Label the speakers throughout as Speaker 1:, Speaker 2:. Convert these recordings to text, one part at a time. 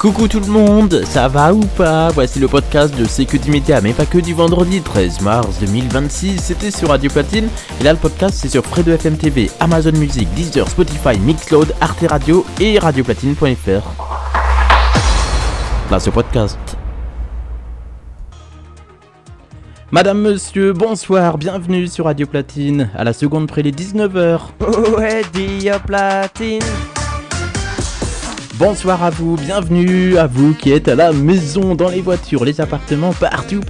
Speaker 1: Coucou tout le monde, ça va ou pas? Voici le podcast de C'est que du média, mais pas que du vendredi 13 mars 2026, c'était sur Radio Platine, et là le podcast c'est sur Fredo FM TV, Amazon Music, Deezer, Spotify, Mixcloud, Arte Radio et radioplatine.fr. Là ce podcast. Madame, monsieur, bonsoir, bienvenue sur Radio Platine, à la seconde près les 19h.
Speaker 2: Ouais, Radio Platine.
Speaker 1: Bonsoir à vous, bienvenue à vous qui êtes à la maison, dans les voitures, les appartements, partout.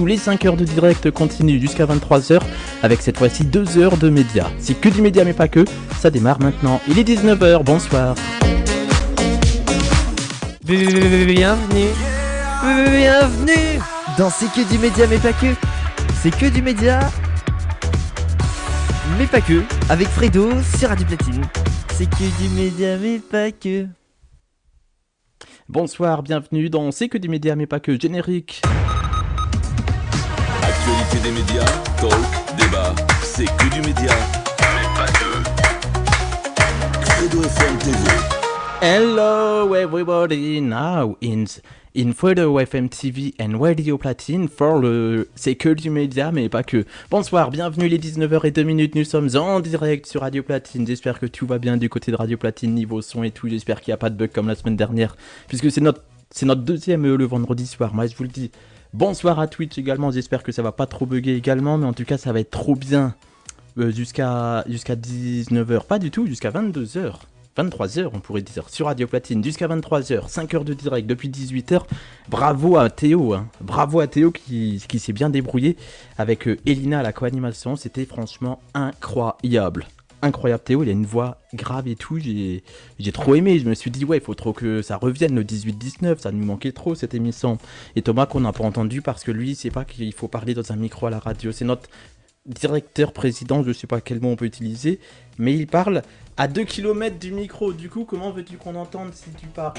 Speaker 1: Les 5 heures de direct continuent jusqu'à 23h avec cette fois-ci 2 heures de médias. C'est que du média mais pas que, ça démarre maintenant. Il est 19h, bonsoir.
Speaker 2: Bienvenue dans C'est que du média mais pas que. C'est que du média mais pas que, avec Fredo sur Radio Platine. C'est que du média mais pas que.
Speaker 1: Bonsoir, bienvenue dans C'est que du média mais pas que, générique.
Speaker 3: Actualité des médias, talk, débat, c'est que du média mais pas que. Fredo FM TV.
Speaker 1: Hello everybody, now in Fredo FM TV and Radio Platine for le C'est que du média mais pas que. Bonsoir, bienvenue les 19h02, nous sommes en direct sur Radio Platine. J'espère que tout va bien du côté de Radio Platine niveau son et tout. J'espère qu'il n'y a pas de bug comme la semaine dernière puisque c'est notre deuxième le vendredi soir. Moi je vous le dis. Bonsoir à Twitch également, j'espère que ça va pas trop bugger également, mais en tout cas ça va être trop bien jusqu'à 19h, pas du tout, jusqu'à 22h. 23h on pourrait dire, sur Radio Platine, jusqu'à 23h, 5 heures de direct depuis 18h. Bravo à Théo, bravo à Théo qui s'est bien débrouillé avec Elina à la co-animation, c'était franchement incroyable. Incroyable Théo, il a une voix grave et tout, j'ai trop aimé, je me suis dit ouais, il faut trop que ça revienne le 18-19, ça nous manquait trop cette émission. Et Thomas qu'on n'a pas entendu parce que lui, c'est pas qu'il faut parler dans un micro à la radio, c'est notre directeur président, je sais pas quel mot on peut utiliser, mais il parle à 2 km du micro. Du coup, comment veux-tu qu'on entende si tu parles?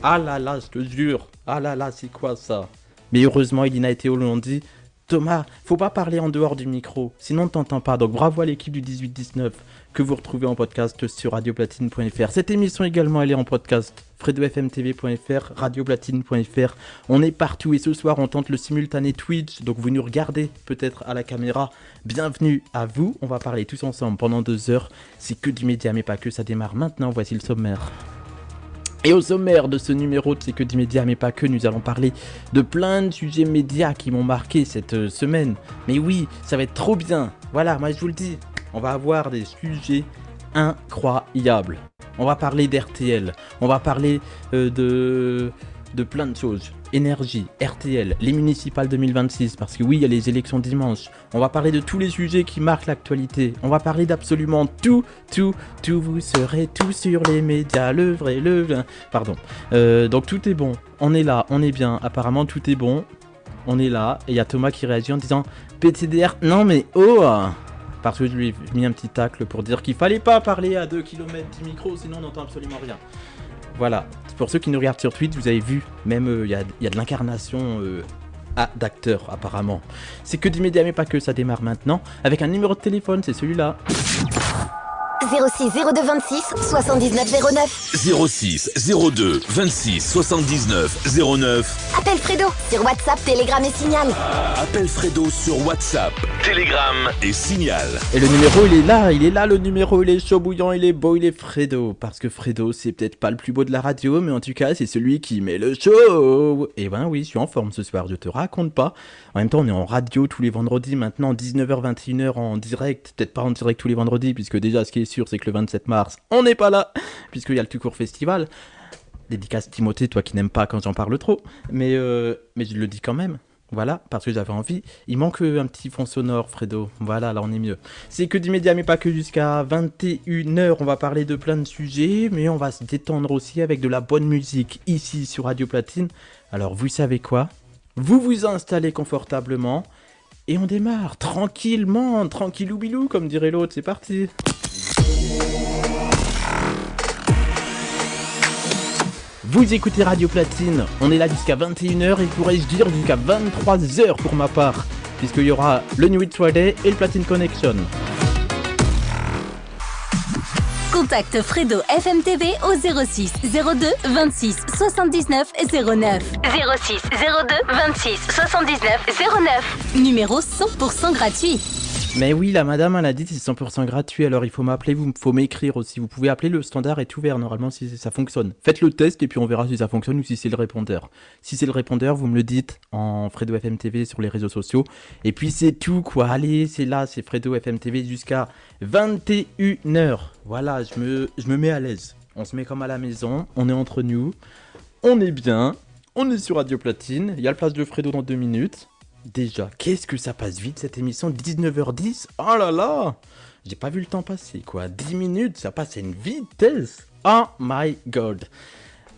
Speaker 1: Ah là là, je te jure. Ah là là, c'est quoi ça? Mais heureusement, Elina et Théo l'ont dit. Thomas, faut pas parler en dehors du micro, sinon t'entends pas. Donc bravo à l'équipe du 18-19 que vous retrouvez en podcast sur radioplatine.fr. Cette émission également, elle est en podcast. fredofmtv.fr, radioplatine.fr. On est partout et ce soir on tente le simultané Twitch, donc vous nous regardez peut-être à la caméra. Bienvenue à vous, on va parler tous ensemble pendant 2 heures. C'est que du média mais pas que, ça démarre maintenant, voici le sommaire. Et au sommaire de ce numéro de C'est que du média mais pas que, nous allons parler de plein de sujets médias qui m'ont marqué cette semaine. Mais oui, ça va être trop bien. Voilà, moi je vous le dis, on va avoir des sujets incroyables. On va parler d'RTL, on va parler de plein de choses. Énergie, RTL, les municipales 2026, parce que oui, il y a les élections dimanche. On va parler de tous les sujets qui marquent l'actualité. On va parler d'absolument tout. Vous serez tout sur les médias, le vrai. Pardon. Donc tout est bon. On est là, on est bien. Apparemment, tout est bon. On est là. Et il y a Thomas qui réagit en disant PTDR, non mais oh! Parce que je lui ai mis un petit tacle pour dire qu'il fallait pas parler à 2 km du micro, sinon on n'entend absolument rien. Voilà, pour ceux qui nous regardent sur Twitch, vous avez vu, même il y a de l'incarnation d'acteurs apparemment. C'est que du média mais pas que, ça démarre maintenant, avec un numéro de téléphone, c'est celui-là.
Speaker 4: 06 02 26 79 09.
Speaker 3: 06 02 26 79 09.
Speaker 4: Appelle Fredo sur WhatsApp, Telegram et Signal.
Speaker 3: Appelle Fredo sur WhatsApp, Telegram et Signal.
Speaker 1: Et le numéro il est là le numéro, il est chaud bouillant, il est beau, il est Fredo. Parce que Fredo c'est peut-être pas le plus beau de la radio, mais en tout cas c'est celui qui met le show. Et ben oui, je suis en forme ce soir, je te raconte pas. En même temps on est en radio tous les vendredis maintenant, 19h 21h en direct. Peut-être pas en direct tous les vendredis, puisque déjà ce qui est sûr c'est que le 27 mars on n'est pas là, puisqu'il y a le tout court festival. Dédicace Timothée, toi qui n'aimes pas quand j'en parle trop, mais je le dis quand même. Voilà, parce que j'avais envie. Il manque un petit fond sonore, Fredo. Voilà, là on est mieux. C'est que du média, mais pas que, jusqu'à 21h. On va parler de plein de sujets, mais on va se détendre aussi avec de la bonne musique ici sur Radio Platine. Alors vous savez quoi? Vous vous installez confortablement et on démarre tranquillement, tranquillou bilou, comme dirait l'autre. C'est parti. Vous écoutez Radio Platine, on est là jusqu'à 21h et pourrais-je dire jusqu'à 23h pour ma part, puisqu'il y aura le New It Friday et le Platine Connection.
Speaker 5: Contacte Fredo FMTV au 06 02 26 79 09. 06 02 26 79 09. Numéro 100% gratuit.
Speaker 1: Mais oui, la madame, elle a dit c'est 100% gratuit, alors il faut m'appeler, il faut m'écrire aussi. Vous pouvez appeler, le standard est ouvert normalement si ça fonctionne. Faites le test et puis on verra si ça fonctionne ou si c'est le répondeur. Si c'est le répondeur, vous me le dites en Fredo FM TV sur les réseaux sociaux. Et puis c'est tout quoi, allez, c'est là, c'est Fredo FM TV jusqu'à 21h. Voilà, je me mets à l'aise. On se met comme à la maison, on est entre nous, on est bien, on est sur Radio Platine, il y a le flash de Fredo dans 2 minutes. Déjà, qu'est-ce que ça passe vite cette émission, 19h10. Oh là là, j'ai pas vu le temps passer quoi, 10 minutes, ça passe à une vitesse. Oh my god.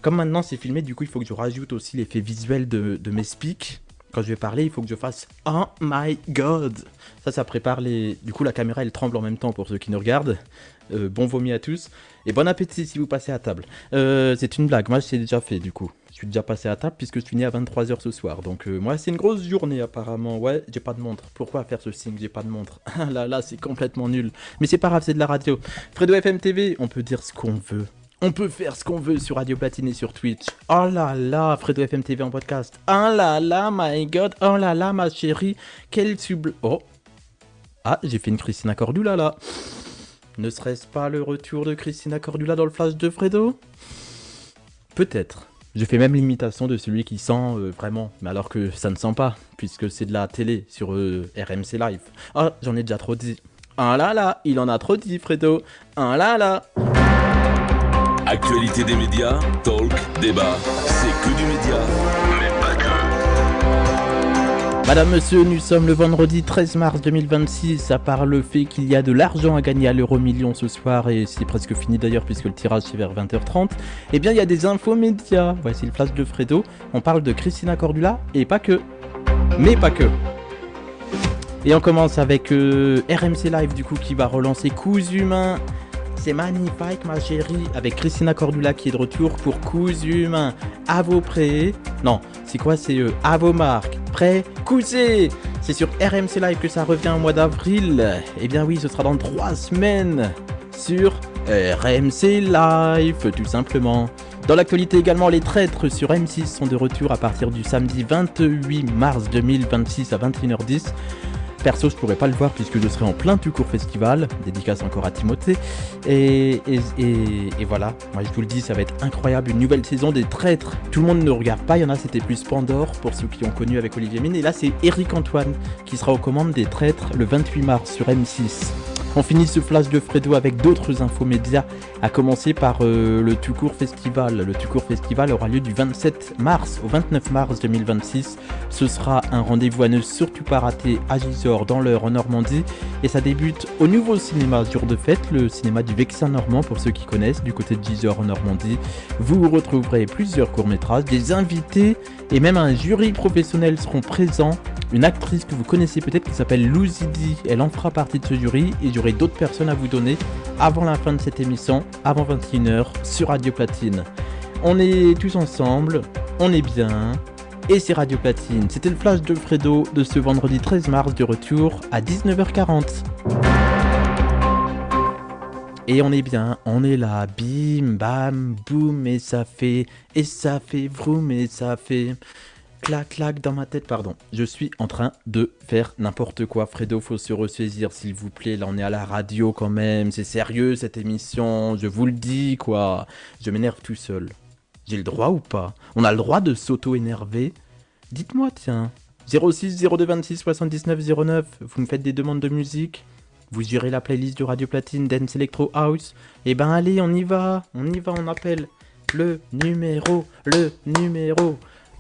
Speaker 1: Comme maintenant c'est filmé, du coup il faut que je rajoute aussi l'effet visuel de mes speaks. Quand je vais parler, il faut que je fasse oh my god. Ça prépare les... Du coup la caméra elle tremble en même temps pour ceux qui nous regardent. Bon vomi à tous. Et bon appétit si vous passez à table. C'est une blague, moi c'est déjà fait du coup. Je suis déjà passé à table puisque je finis à 23h ce soir. Donc moi c'est une grosse journée apparemment. Ouais, j'ai pas de montre. Pourquoi faire ce signe, j'ai pas de montre? Là c'est complètement nul. Mais c'est pas grave, c'est de la radio. Fredo FM TV, on peut dire ce qu'on veut. On peut faire ce qu'on veut sur Radio Platine et sur Twitch. Oh là là, Fredo FM TV en podcast. Oh là là, my god. Oh là là, ma chérie. Quel sublime... Oh. Ah, j'ai fait une Christina Cordula là. Ne serait-ce pas le retour de Christina Cordula dans le flash de Fredo? Peut-être. Je fais même l'imitation de celui qui sent vraiment, mais alors que ça ne sent pas, puisque c'est de la télé sur RMC Live. Ah, j'en ai déjà trop dit. Ah là là, il en a trop dit, Fredo. Ah là là.
Speaker 3: Actualité des médias, talk, débat, c'est que du média, mais pas que.
Speaker 1: Madame, monsieur, nous sommes le vendredi 13 mars 2026, à part le fait qu'il y a de l'argent à gagner à l'euro-million ce soir, et c'est presque fini d'ailleurs puisque le tirage c'est vers 20h30, eh bien il y a des infos médias. Voici le flash de Fredo, on parle de Christina Cordula, et pas que, mais pas que. Et on commence avec RMC Live du coup qui va relancer Cousu Main. C'est magnifique ma chérie, avec Christina Cordula qui est de retour pour Cousu Main. À vos prêts. Non, c'est quoi? C'est à vos marques. Prêts, cousez. C'est sur RMC Live que ça revient au mois d'avril. Eh bien oui, ce sera dans 3 semaines. Sur RMC Live, tout simplement. Dans l'actualité également, les traîtres sur M6 sont de retour à partir du samedi 28 mars 2026 à 21h10. Perso, je pourrais pas le voir puisque je serai en plein tout court festival, dédicace encore à Timothée. Et voilà, moi je vous le dis, ça va être incroyable, une nouvelle saison des traîtres. Tout le monde ne regarde pas, il y en a c'était plus Pandore pour ceux qui ont connu avec Olivier Mine. Et là c'est Eric Antoine qui sera aux commandes des traîtres le 28 mars sur M6. On finit ce flash de Fredo avec d'autres infos médias, à commencer par le Tout Court Festival. Le Tout Court Festival aura lieu du 27 mars au 29 mars 2026. Ce sera un rendez-vous à ne surtout pas rater à Gisors dans l'Eure en Normandie. Et ça débute au nouveau cinéma Jour de Fête, le cinéma du Vexin normand pour ceux qui connaissent, du côté de Gisors en Normandie. Vous retrouverez plusieurs courts-métrages, des invités et même un jury professionnel seront présents. Une actrice que vous connaissez peut-être qui s'appelle Louzidi, elle en fera partie de ce jury et j'aurai d'autres personnes à vous donner avant la fin de cette émission, avant 21h sur Radio Platine. On est tous ensemble, on est bien et c'est Radio Platine. C'était le flash de Fredo de ce vendredi 13 mars de retour à 19h40. Et on est bien, on est là, bim, bam, boum, et ça fait vroom, et ça fait... Clac, clac dans ma tête, pardon. Je suis en train de faire n'importe quoi. Fredo, faut se ressaisir, s'il vous plaît. Là, on est à la radio quand même. C'est sérieux, cette émission. Je vous le dis, quoi. Je m'énerve tout seul. J'ai le droit ou pas? On a le droit de s'auto-énerver? Dites-moi, tiens. 06 02 26 79 09. Vous me faites des demandes de musique? Vous gérez la playlist de Radio Platine, Dance Electro House? Eh ben, allez, on y va, on appelle le numéro.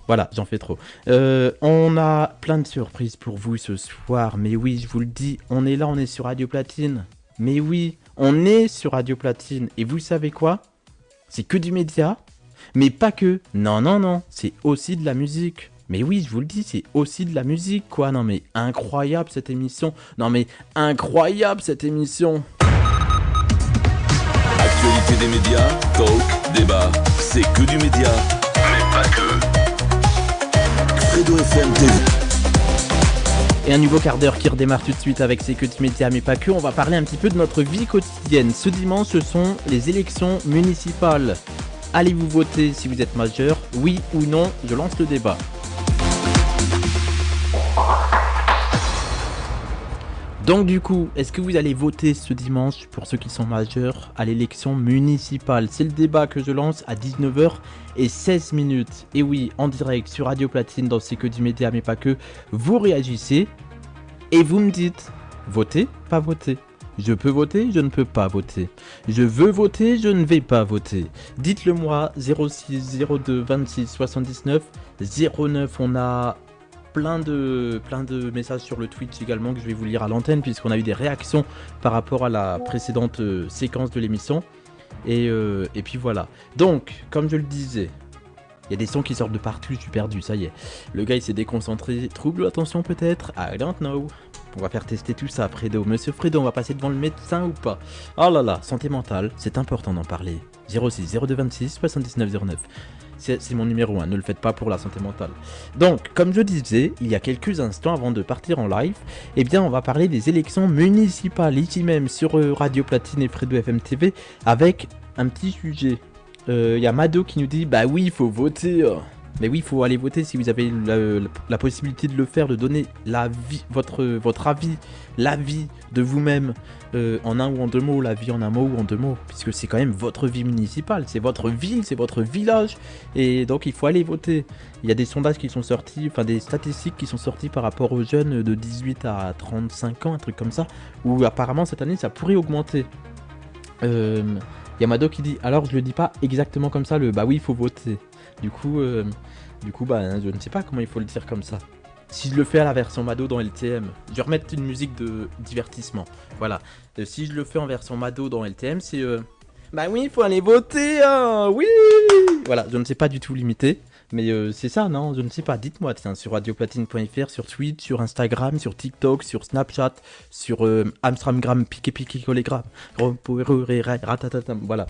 Speaker 1: Voilà, j'en fais trop. On a plein de surprises pour vous ce soir. Mais oui, je vous le dis, on est là, on est sur Radio Platine. Mais oui, on est sur Radio Platine. Et vous savez quoi? C'est que du média, mais pas que. Non, c'est aussi de la musique. Mais oui, je vous le dis, c'est aussi de la musique, quoi. Non mais, incroyable cette émission.
Speaker 3: Actualité des médias, talk, débat, c'est que du média, mais pas que. Fredo FM TV.
Speaker 1: Et un nouveau quart d'heure qui redémarre tout de suite avec C'est que du média, mais pas que. On va parler un petit peu de notre vie quotidienne. Ce dimanche, ce sont les élections municipales. Allez-vous voter si vous êtes majeur? Oui ou non? Je lance le débat. Donc du coup, est-ce que vous allez voter ce dimanche pour ceux qui sont majeurs à l'élection municipale? C'est le débat que je lance à 19h16. Et oui, en direct sur Radio Platine dans C'est que du média, mais pas que. Vous réagissez et vous me dites voter, pas voter. Je peux voter, je ne peux pas voter. Je veux voter, je ne vais pas voter. Dites-le moi, 06 02 26 79 09. On a plein de messages sur le Twitch également que je vais vous lire à l'antenne puisqu'on a eu des réactions par rapport à la précédente séquence de l'émission. Et puis voilà. Donc, comme je le disais, il y a des sons qui sortent de partout, je suis perdu, ça y est. Le gars il s'est déconcentré, trouble l'attention peut-être, I don't know. On va faire tester tout ça, Fredo. Monsieur Fredo, on va passer devant le médecin ou pas? Oh là là, santé mentale, c'est important d'en parler. 06 02 26 79 09. C'est mon numéro 1, ne le faites pas pour la santé mentale. Donc, comme je disais, il y a quelques instants avant de partir en live, eh bien on va parler des élections municipales, ici même sur Radio Platine et Fredo FM TV, avec un petit sujet. Il y a Mado qui nous dit, bah oui, il faut voter. Mais oui, il faut aller voter si vous avez la possibilité de le faire, de donner votre avis, l'avis de vous-même en un ou en deux mots, l'avis en un mot ou en deux mots, puisque c'est quand même votre vie municipale, c'est votre ville, c'est votre village, et donc il faut aller voter. Il y a des sondages qui sont sortis, enfin des statistiques qui sont sorties par rapport aux jeunes de 18 à 35 ans, un truc comme ça, où apparemment cette année ça pourrait augmenter. Yamado qui dit, alors je le dis pas exactement comme ça, bah oui, il faut voter. Du coup, bah, je ne sais pas comment il faut le dire comme ça. Si je le fais à la version Mado dans LTM, je vais remettre une musique de divertissement. Voilà. Si je le fais en version Mado dans LTM, c'est bah oui, il faut aller voter, hein, oui. Voilà, je ne sais pas du tout limiter. Mais c'est ça, non? Je ne sais pas. Dites-moi, tiens, sur radioplatine.fr, sur Twitch, sur Instagram, sur TikTok, sur Snapchat, sur Amstramgram, Piqué, Collégram, voilà.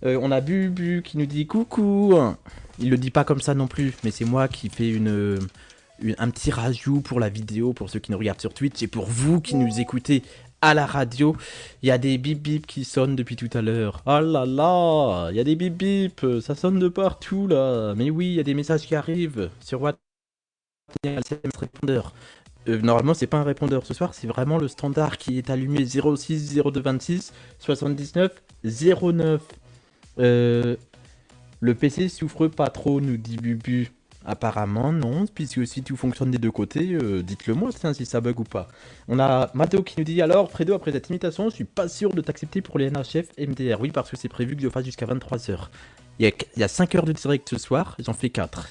Speaker 1: On a Bubu qui nous dit coucou. Il le dit pas comme ça non plus, mais c'est moi qui fais un petit rajout pour la vidéo, pour ceux qui nous regardent sur Twitch et pour vous qui nous écoutez à la radio. Il y a des bip bip qui sonnent depuis tout à l'heure. Oh là là, il y a des bip bip, ça sonne de partout là. Mais oui, il y a des messages qui arrivent sur WhatsApp. Répondeur. Normalement c'est pas un répondeur ce soir, c'est vraiment le standard qui est allumé 06 02 26 79 09. Le PC souffre pas trop, nous dit Bubu. Apparemment non, puisque si tout fonctionne des deux côtés, dites-le moi tiens, si ça bug ou pas. On a Matteo qui nous dit, alors Fredo, après cette imitation, je suis pas sûr de t'accepter pour les NHF MDR. Oui, parce que c'est prévu que je fasse jusqu'à 23h. Il y a 5 heures de direct ce soir, j'en fais 4.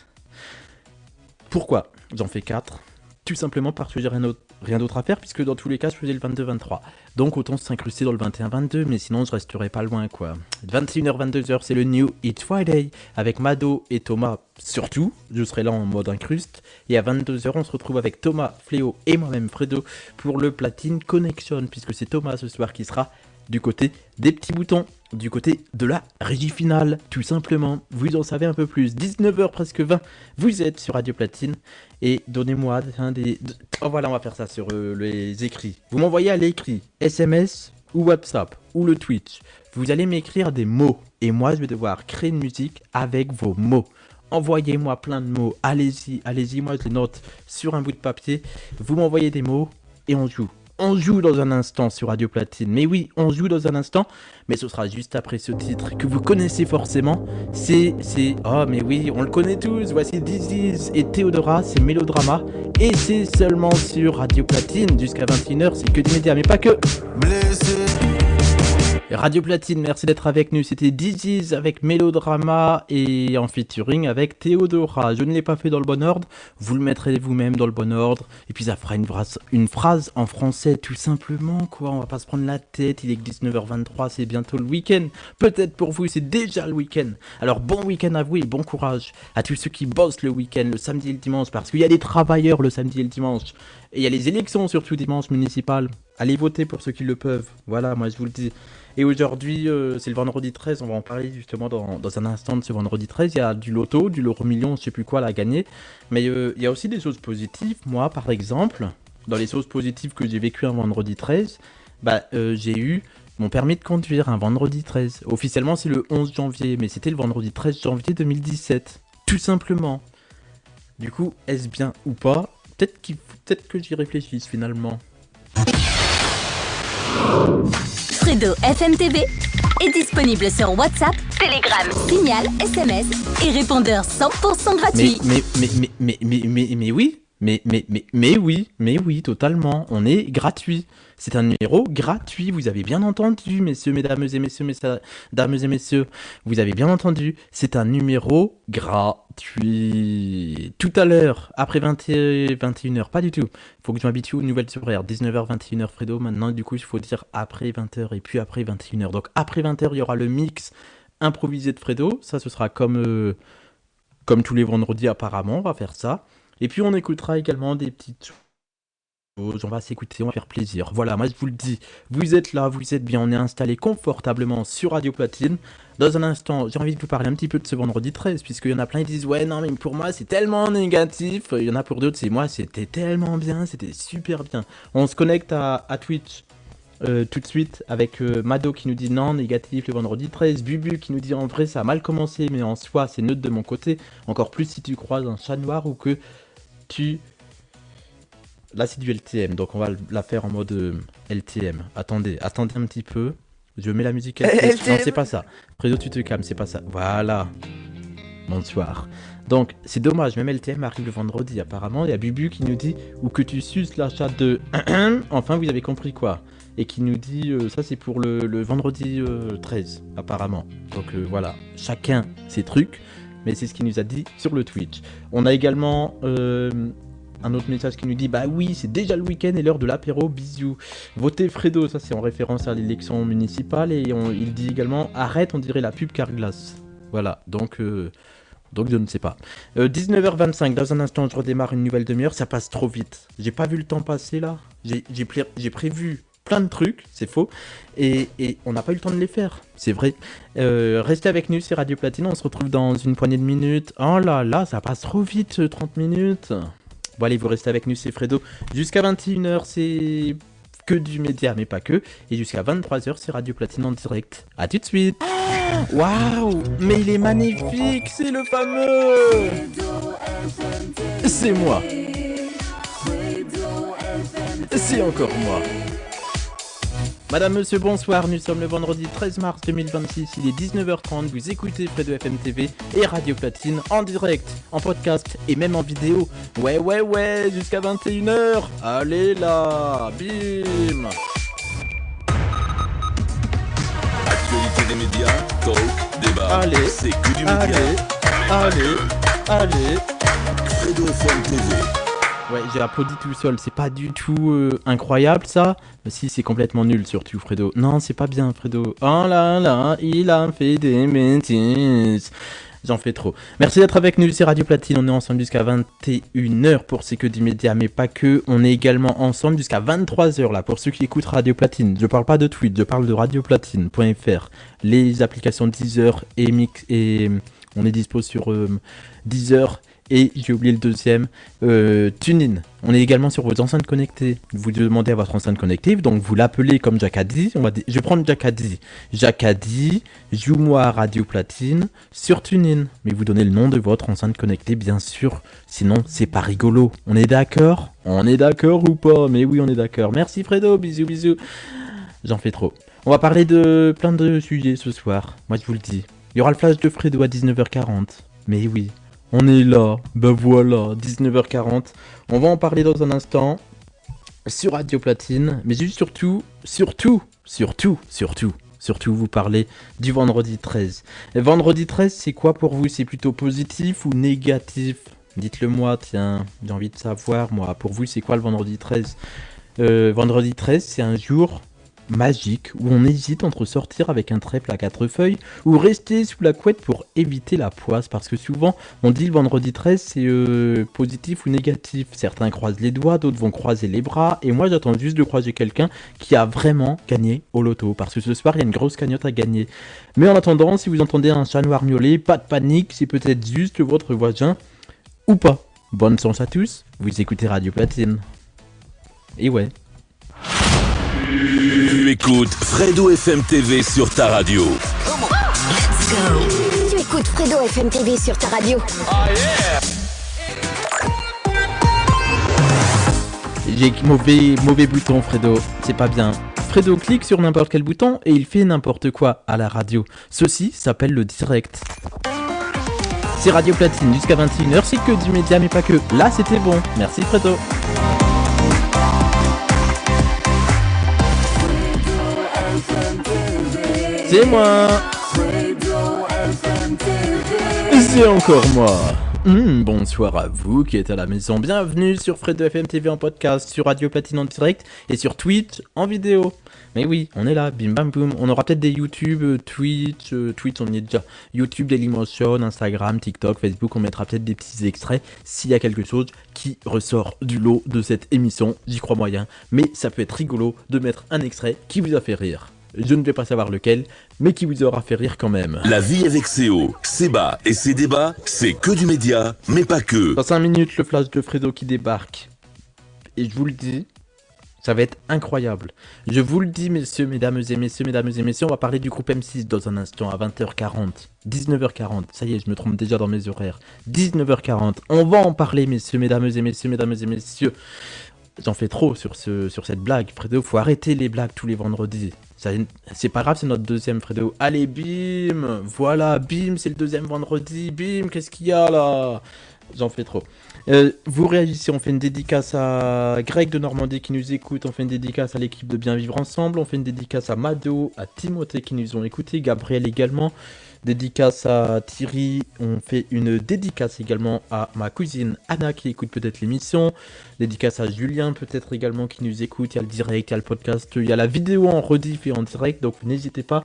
Speaker 1: Pourquoi j'en fais 4? Tout simplement parce que j'ai rien d'autre à faire, puisque dans tous les cas je faisais le 22-23. Donc autant s'incruster dans le 21-22, mais sinon je resterai pas loin quoi. 21h-22h c'est le New Hit Friday, avec Mado et Thomas surtout, je serai là en mode incruste. Et à 22h on se retrouve avec Thomas, Fléau et moi-même Fredo pour le Platine Connection, puisque c'est Thomas ce soir qui sera du côté des petits boutons, du côté de la régie finale, tout simplement. Vous en savez un peu plus. 19h presque 20, vous êtes sur Radio Platine. Et donnez-moi Oh voilà, on va faire ça sur les écrits. Vous m'envoyez à l'écrit, SMS ou WhatsApp ou le Twitch. Vous allez m'écrire des mots. Et moi, je vais devoir créer une musique avec vos mots. Envoyez-moi plein de mots. Allez-y, moi je les note sur un bout de papier. Vous m'envoyez des mots et on joue. On joue dans un instant sur Radio Platine. Mais oui, on joue dans un instant. Mais ce sera juste après ce titre que vous connaissez forcément. Oh mais oui, on le connaît tous. Voici Disease et Théodora, c'est Mélodrama. Et c'est seulement sur Radio Platine jusqu'à 21h. C'est que du média, mais pas que. Blessé. Radio Platine, merci d'être avec nous. C'était Disease avec Mélodrama et en featuring avec Théodora. Je ne l'ai pas fait dans le bon ordre. Vous le mettrez vous-même dans le bon ordre. Et puis ça fera une phrase en français tout simplement quoi. On va pas se prendre la tête. Il est que 19h23, c'est bientôt le week-end. Peut-être pour vous, c'est déjà le week-end. Alors bon week-end à vous et bon courage à tous ceux qui bossent le week-end, le samedi et le dimanche. Parce qu'il y a des travailleurs le samedi et le dimanche. Et il y a les élections surtout dimanche municipales. Allez voter pour ceux qui le peuvent. Voilà, moi je vous le dis. Et aujourd'hui, c'est le vendredi 13, on va en parler justement dans un instant de ce vendredi 13. Il y a du loto, du l'euro million, je sais plus quoi là à gagner. Mais il y a aussi des choses positives. Moi, par exemple, dans les choses positives que j'ai vécues un vendredi 13, j'ai eu mon permis de conduire un vendredi 13. Officiellement, c'est le 11 janvier, mais c'était le vendredi 13 janvier 2017. Tout simplement. Du coup, est-ce bien ou pas ? Peut-être que j'y réfléchisse finalement.
Speaker 5: Fredo FMTV est disponible sur WhatsApp, Telegram, Signal, SMS et répondeur 100% gratuit.
Speaker 1: Mais oui, totalement. On est gratuit. C'est un numéro gratuit. Vous avez bien entendu, mesdames et messieurs. Vous avez bien entendu. C'est un numéro gratuit. Tout à l'heure, après 21h, pas du tout. Faut que je m'habitue aux nouvelles horaires. 19h, 21h, Fredo. Maintenant, du coup, il faut dire après 20h et puis après 21h. Donc, après 20h, il y aura le mix improvisé de Fredo. Ça, ce sera comme tous les vendredis, apparemment. On va faire ça. Et puis, on écoutera également des petites choses. On va s'écouter, on va faire plaisir. Voilà, moi je vous le dis, vous êtes là, vous êtes bien, on est installé confortablement sur Radio Platine. Dans un instant, j'ai envie de vous parler un petit peu de ce vendredi 13, puisqu'il y en a plein qui disent « Ouais, non, mais pour moi, c'est tellement négatif ». Il y en a pour d'autres, c'est « Moi, c'était tellement bien, c'était super bien ». On se connecte à Twitch tout de suite avec Mado qui nous dit « Non, négatif le vendredi 13 ». Bubu qui nous dit « En vrai, ça a mal commencé, mais en soi, c'est neutre de mon côté. Encore plus si tu croises un chat noir ou que tu... » Là, c'est du LTM, donc on va la faire en mode LTM. Attendez un petit peu. Je mets la musique LTM. Non, c'est pas ça. Fredo, tu te calmes, c'est pas ça. Voilà. Bonsoir. Donc, c'est dommage, même LTM arrive le vendredi, apparemment. Il y a Bubu qui nous dit « Ou que tu suces l'achat de... » Enfin, vous avez compris quoi. Et qui nous dit ça, c'est pour le vendredi 13, apparemment. Donc, voilà. Chacun ses trucs. Mais c'est ce qu'il nous a dit sur le Twitch. On a également... un autre message qui nous dit « Bah oui, c'est déjà le week-end et l'heure de l'apéro, bisous. Votez Fredo », ça c'est en référence à l'élection municipale. Et il dit également « Arrête, on dirait la pub Carglass ». Voilà, donc je ne sais pas. 19h25, dans un instant, je redémarre une nouvelle demi-heure. Ça passe trop vite. J'ai pas vu le temps passer là. J'ai prévu plein de trucs, c'est faux. Et on n'a pas eu le temps de les faire, c'est vrai. Restez avec nous, c'est Radio Platine. On se retrouve dans une poignée de minutes. Oh là là, ça passe trop vite, 30 minutes. Bon allez, vous restez avec nous, c'est Fredo. Jusqu'à 21h, c'est que du média, mais pas que. Et jusqu'à 23h, c'est Radio Platine en direct. A tout de suite. Waouh, mais il est magnifique, c'est le fameux. C'est moi. C'est encore moi. Madame, monsieur, bonsoir, nous sommes le vendredi 13 mars 2026, il est 19h30, vous écoutez Fredo FMTV et Radio Platine en direct, en podcast et même en vidéo. Ouais, jusqu'à 21h, allez là, bim.
Speaker 3: Actualité des médias, talk, débat,
Speaker 1: allez,
Speaker 3: c'est que du média.
Speaker 1: Allez.
Speaker 3: Fredo FMTV.
Speaker 1: Ouais, j'ai applaudi tout seul, c'est pas du tout incroyable ça. Mais si, c'est complètement nul surtout, Fredo. Non, c'est pas bien, Fredo. Oh là là, il a fait des bêtises. J'en fais trop. Merci d'être avec nous, c'est Radio Platine. On est ensemble jusqu'à 21h pour C'est que du média, mais pas que. On est également ensemble jusqu'à 23h là pour ceux qui écoutent Radio Platine. Je parle pas de Twitch, je parle de radioplatine.fr. Les applications Deezer et Mix et on est dispo sur Deezer. Et j'ai oublié le deuxième, TuneIn. On est également sur vos enceintes connectées. Vous demandez à votre enceinte connectée, donc vous l'appelez comme Jack a dit. Je vais prendre Jack a dit. Jack a dit, joue-moi à Radio Platine sur TuneIn. Mais vous donnez le nom de votre enceinte connectée, bien sûr. Sinon, c'est pas rigolo. On est d'accord ? On est d'accord ou pas ? Mais oui, on est d'accord. Merci Fredo, bisous. J'en fais trop. On va parler de plein de sujets ce soir. Moi, je vous le dis. Il y aura le flash de Fredo à 19h40. Mais oui. On est là, ben voilà, 19h40. On va en parler dans un instant sur Radio Platine, mais juste surtout vous parler du vendredi 13. Et vendredi 13, c'est quoi pour vous ? C'est plutôt positif ou négatif ? Dites-le moi, tiens, j'ai envie de savoir, moi. Pour vous, c'est quoi le vendredi 13 ? Vendredi 13, c'est un jour magique où on hésite entre sortir avec un trèfle à 4 feuilles ou rester sous la couette pour éviter la poisse, parce que souvent on dit le vendredi 13 c'est positif ou négatif. Certains croisent les doigts, d'autres vont croiser les bras, et moi j'attends juste de croiser quelqu'un qui a vraiment gagné au loto, parce que ce soir il y a une grosse cagnotte à gagner. Mais en attendant, si vous entendez un chat noir miauler, pas de panique, c'est peut-être juste votre voisin ou pas. Bonne chance à tous, vous écoutez Radio Platine. Et ouais.
Speaker 3: Tu écoutes Fredo FM TV sur ta radio.
Speaker 4: Tu écoutes Fredo FM TV sur ta radio.
Speaker 1: J'ai mauvais bouton, Fredo. C'est pas bien. Fredo clique sur n'importe quel bouton et il fait n'importe quoi à la radio. Ceci s'appelle le direct. C'est Radio Platine jusqu'à 21h, c'est que du média mais pas que. Là c'était bon. Merci Fredo. C'est moi. C'est encore moi. Bonsoir à vous qui êtes à la maison. Bienvenue sur Fredo FM TV en podcast, sur Radio Platine en direct et sur Twitch en vidéo. Mais oui, on est là, bim bam boum. On aura peut-être des YouTube, Twitch, on y est déjà. YouTube, Dailymotion, Instagram, TikTok, Facebook. On mettra peut-être des petits extraits s'il y a quelque chose qui ressort du lot de cette émission. J'y crois moyen. Mais ça peut être rigolo de mettre un extrait qui vous a fait rire. Je ne vais pas savoir lequel, mais qui vous aura fait rire quand même.
Speaker 3: La vie avec ses hauts, ses bas et ses débats, c'est que du média, mais pas que.
Speaker 1: Dans 5 minutes, le flash de Fredo qui débarque. Et je vous le dis, ça va être incroyable. Je vous le dis, messieurs, mesdames et messieurs, on va parler du groupe M6 dans un instant à 20h40. 19h40, ça y est, je me trompe déjà dans mes horaires. 19h40, on va en parler, messieurs, mesdames et messieurs. J'en fais trop sur cette blague, Fredo, faut arrêter les blagues tous les vendredis. C'est pas grave, c'est notre deuxième, Fredo. Allez, bim, voilà, bim, c'est le deuxième vendredi, bim, qu'est-ce qu'il y a là? J'en fais trop. Vous réagissez, on fait une dédicace à Greg de Normandie qui nous écoute, on fait une dédicace à l'équipe de Bien Vivre Ensemble, on fait une dédicace à Mado, à Timothée qui nous ont écouté, Gabriel également, dédicace à Thierry, on fait une dédicace également à ma cousine Anna qui écoute peut-être l'émission, dédicace à Julien peut-être également qui nous écoute, il y a le direct, il y a le podcast, il y a la vidéo en rediff et en direct, donc n'hésitez pas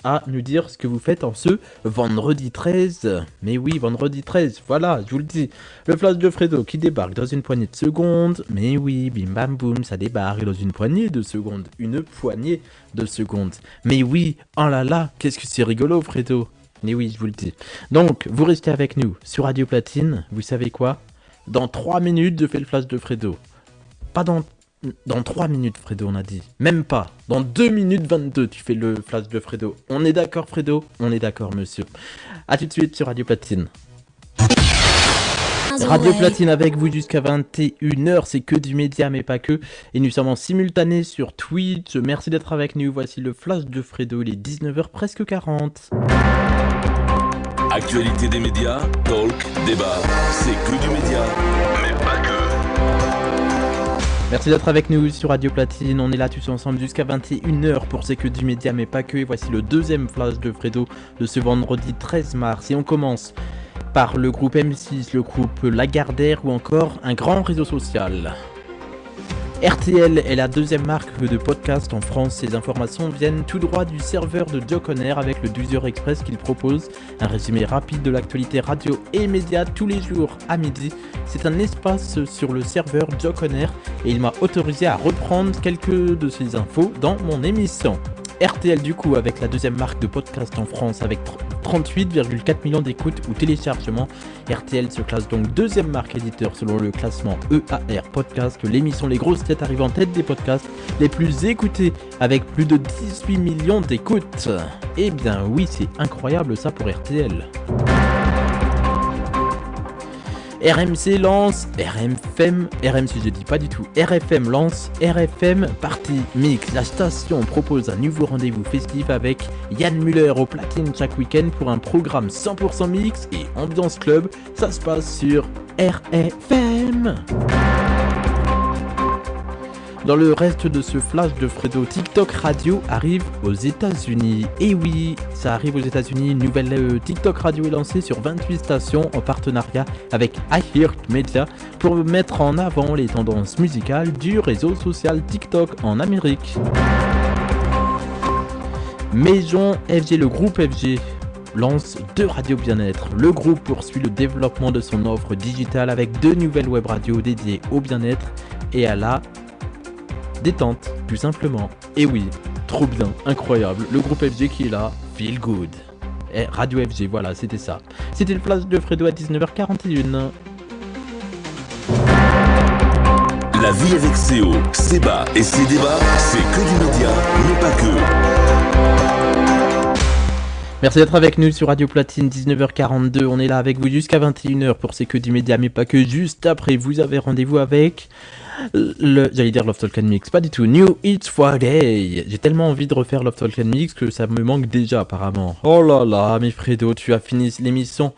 Speaker 1: à nous dire ce que vous faites en ce vendredi 13. Mais oui, vendredi 13, voilà, je vous le dis. Le flash de Fredo qui débarque dans une poignée de secondes. Mais oui, bim bam boum, ça débarque dans une poignée de secondes. Une poignée de secondes. Mais oui, oh là là, qu'est-ce que c'est rigolo, Fredo. Mais oui, je vous le dis. Donc, vous restez avec nous sur Radio Platine. Vous savez quoi? Dans 3 minutes, je fais le flash de Fredo. Pas dans 3 minutes, Fredo, on a dit. Même pas. Dans 2 minutes 22, tu fais le flash de Fredo. On est d'accord, Fredo? On est d'accord, monsieur. A tout de suite sur Radio Platine. Radio Platine avec vous jusqu'à 21h. C'est que du média, mais pas que. Et nous sommes en simultané sur Twitch. Merci d'être avec nous. Voici le flash de Fredo. Il est 19h presque 40.
Speaker 3: Actualité des médias, talk, débat, c'est que du média, mais pas que.
Speaker 1: Merci d'être avec nous sur Radio Platine, on est là tous ensemble jusqu'à 21h pour C'est que du média mais pas que. Et voici le deuxième flash de Fredo de ce vendredi 13 mars. Et on commence par le groupe M6, le groupe Lagardère ou encore un grand réseau social. RTL est la deuxième marque de podcast en France. Ces informations viennent tout droit du serveur de Jock On Air avec le 12h Express qu'il propose. Un résumé rapide de l'actualité radio et médias tous les jours à midi. C'est un espace sur le serveur Jock On Air et il m'a autorisé à reprendre quelques de ces infos dans mon émission. RTL du coup avec la deuxième marque de podcast en France avec 38,4 millions d'écoutes ou téléchargements. RTL se classe donc deuxième marque éditeur selon le classement EAR Podcast. L'émission Les Grosses Têtes arrive en tête des podcasts les plus écoutés avec plus de 18 millions d'écoutes. Eh bien oui, c'est incroyable ça pour RTL. RMC lance RMC je dis pas du tout. RFM lance RFM Party Mix. La station propose un nouveau rendez-vous festif avec Yann Muller au platine chaque week-end pour un programme 100% mix et ambiance club. Ça se passe sur RFM. Dans le reste de ce flash de Fredo, TikTok Radio arrive aux États-Unis. Et oui, ça arrive aux États-Unis. Une nouvelle TikTok Radio est lancée sur 28 stations en partenariat avec iHeartMedia pour mettre en avant les tendances musicales du réseau social TikTok en Amérique. Maison FG, le groupe FG lance 2 radios bien-être. Le groupe poursuit le développement de son offre digitale avec 2 nouvelles web radios dédiées au bien-être et à la détente, tout simplement. Et oui, trop bien, incroyable. Le groupe FG qui est là, feel good. Et Radio FG, voilà, c'était ça. C'était le flash de Fredo à 19h41.
Speaker 3: La vie avec CO, Seba et ses débats, c'est que du média, mais pas que.
Speaker 1: Merci d'être avec nous sur Radio Platine, 19h42. On est là avec vous jusqu'à 21h pour C'est que du média, mais pas que. Juste après, vous avez rendez-vous avec j'allais dire Love Talk and Mix, pas du tout. New It's Friday. J'ai tellement envie de refaire Love Talk and Mix que ça me manque déjà apparemment. Oh là là, mais Fredo, tu as fini l'émission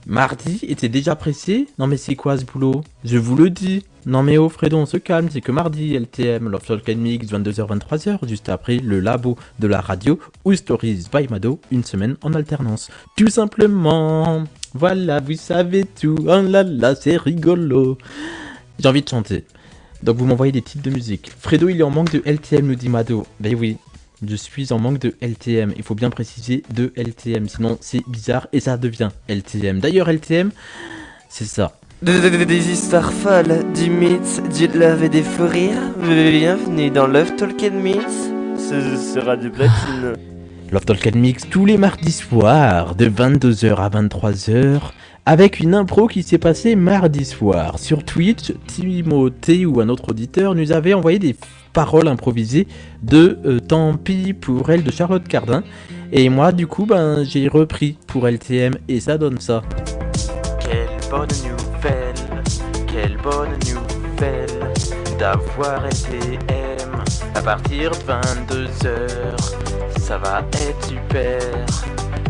Speaker 1: mardi et t'es déjà pressé? Non mais c'est quoi ce boulot? Je vous le dis. Non mais oh Fredo, on se calme, c'est que mardi, LTM, Love Talk and Mix, 22h, 23h, juste après le labo de la radio ou Stories by Mado, une semaine en alternance. Tout simplement. Voilà, vous savez tout. Oh là là, c'est rigolo. J'ai envie de chanter. Donc vous m'envoyez des titres de musique. Fredo, il est en manque de LTM, nous dit Mado. Ben oui, je suis en manque de LTM. Il faut bien préciser de LTM, sinon c'est bizarre et ça devient LTM. D'ailleurs, LTM, c'est ça.
Speaker 2: Des histoires folles, du mythe, du love et des fous rires. Bienvenue dans Love Talk and Mix. Ce sera du platine.
Speaker 1: Love Talk and Mix tous les mardis soirs de 22h à 23h avec une impro qui s'est passée mardi soir. Sur Twitch, Timothée ou un autre auditeur nous avait envoyé des paroles improvisées de Tant pis pour elle de Charlotte Cardin. Et moi du coup j'ai repris pour LTM et ça donne ça. Quelle bonne nouvelle d'avoir LTM à partir de 22h. Ça va être super,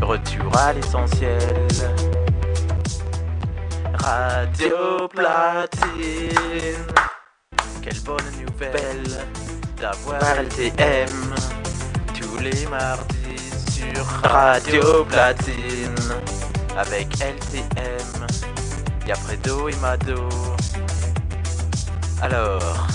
Speaker 1: retour à l'essentiel. Radio Platine, quelle bonne nouvelle d'avoir LTM tous les mardis sur Radio Platine. Avec LTM, y'a Fredo et Mado. Alors...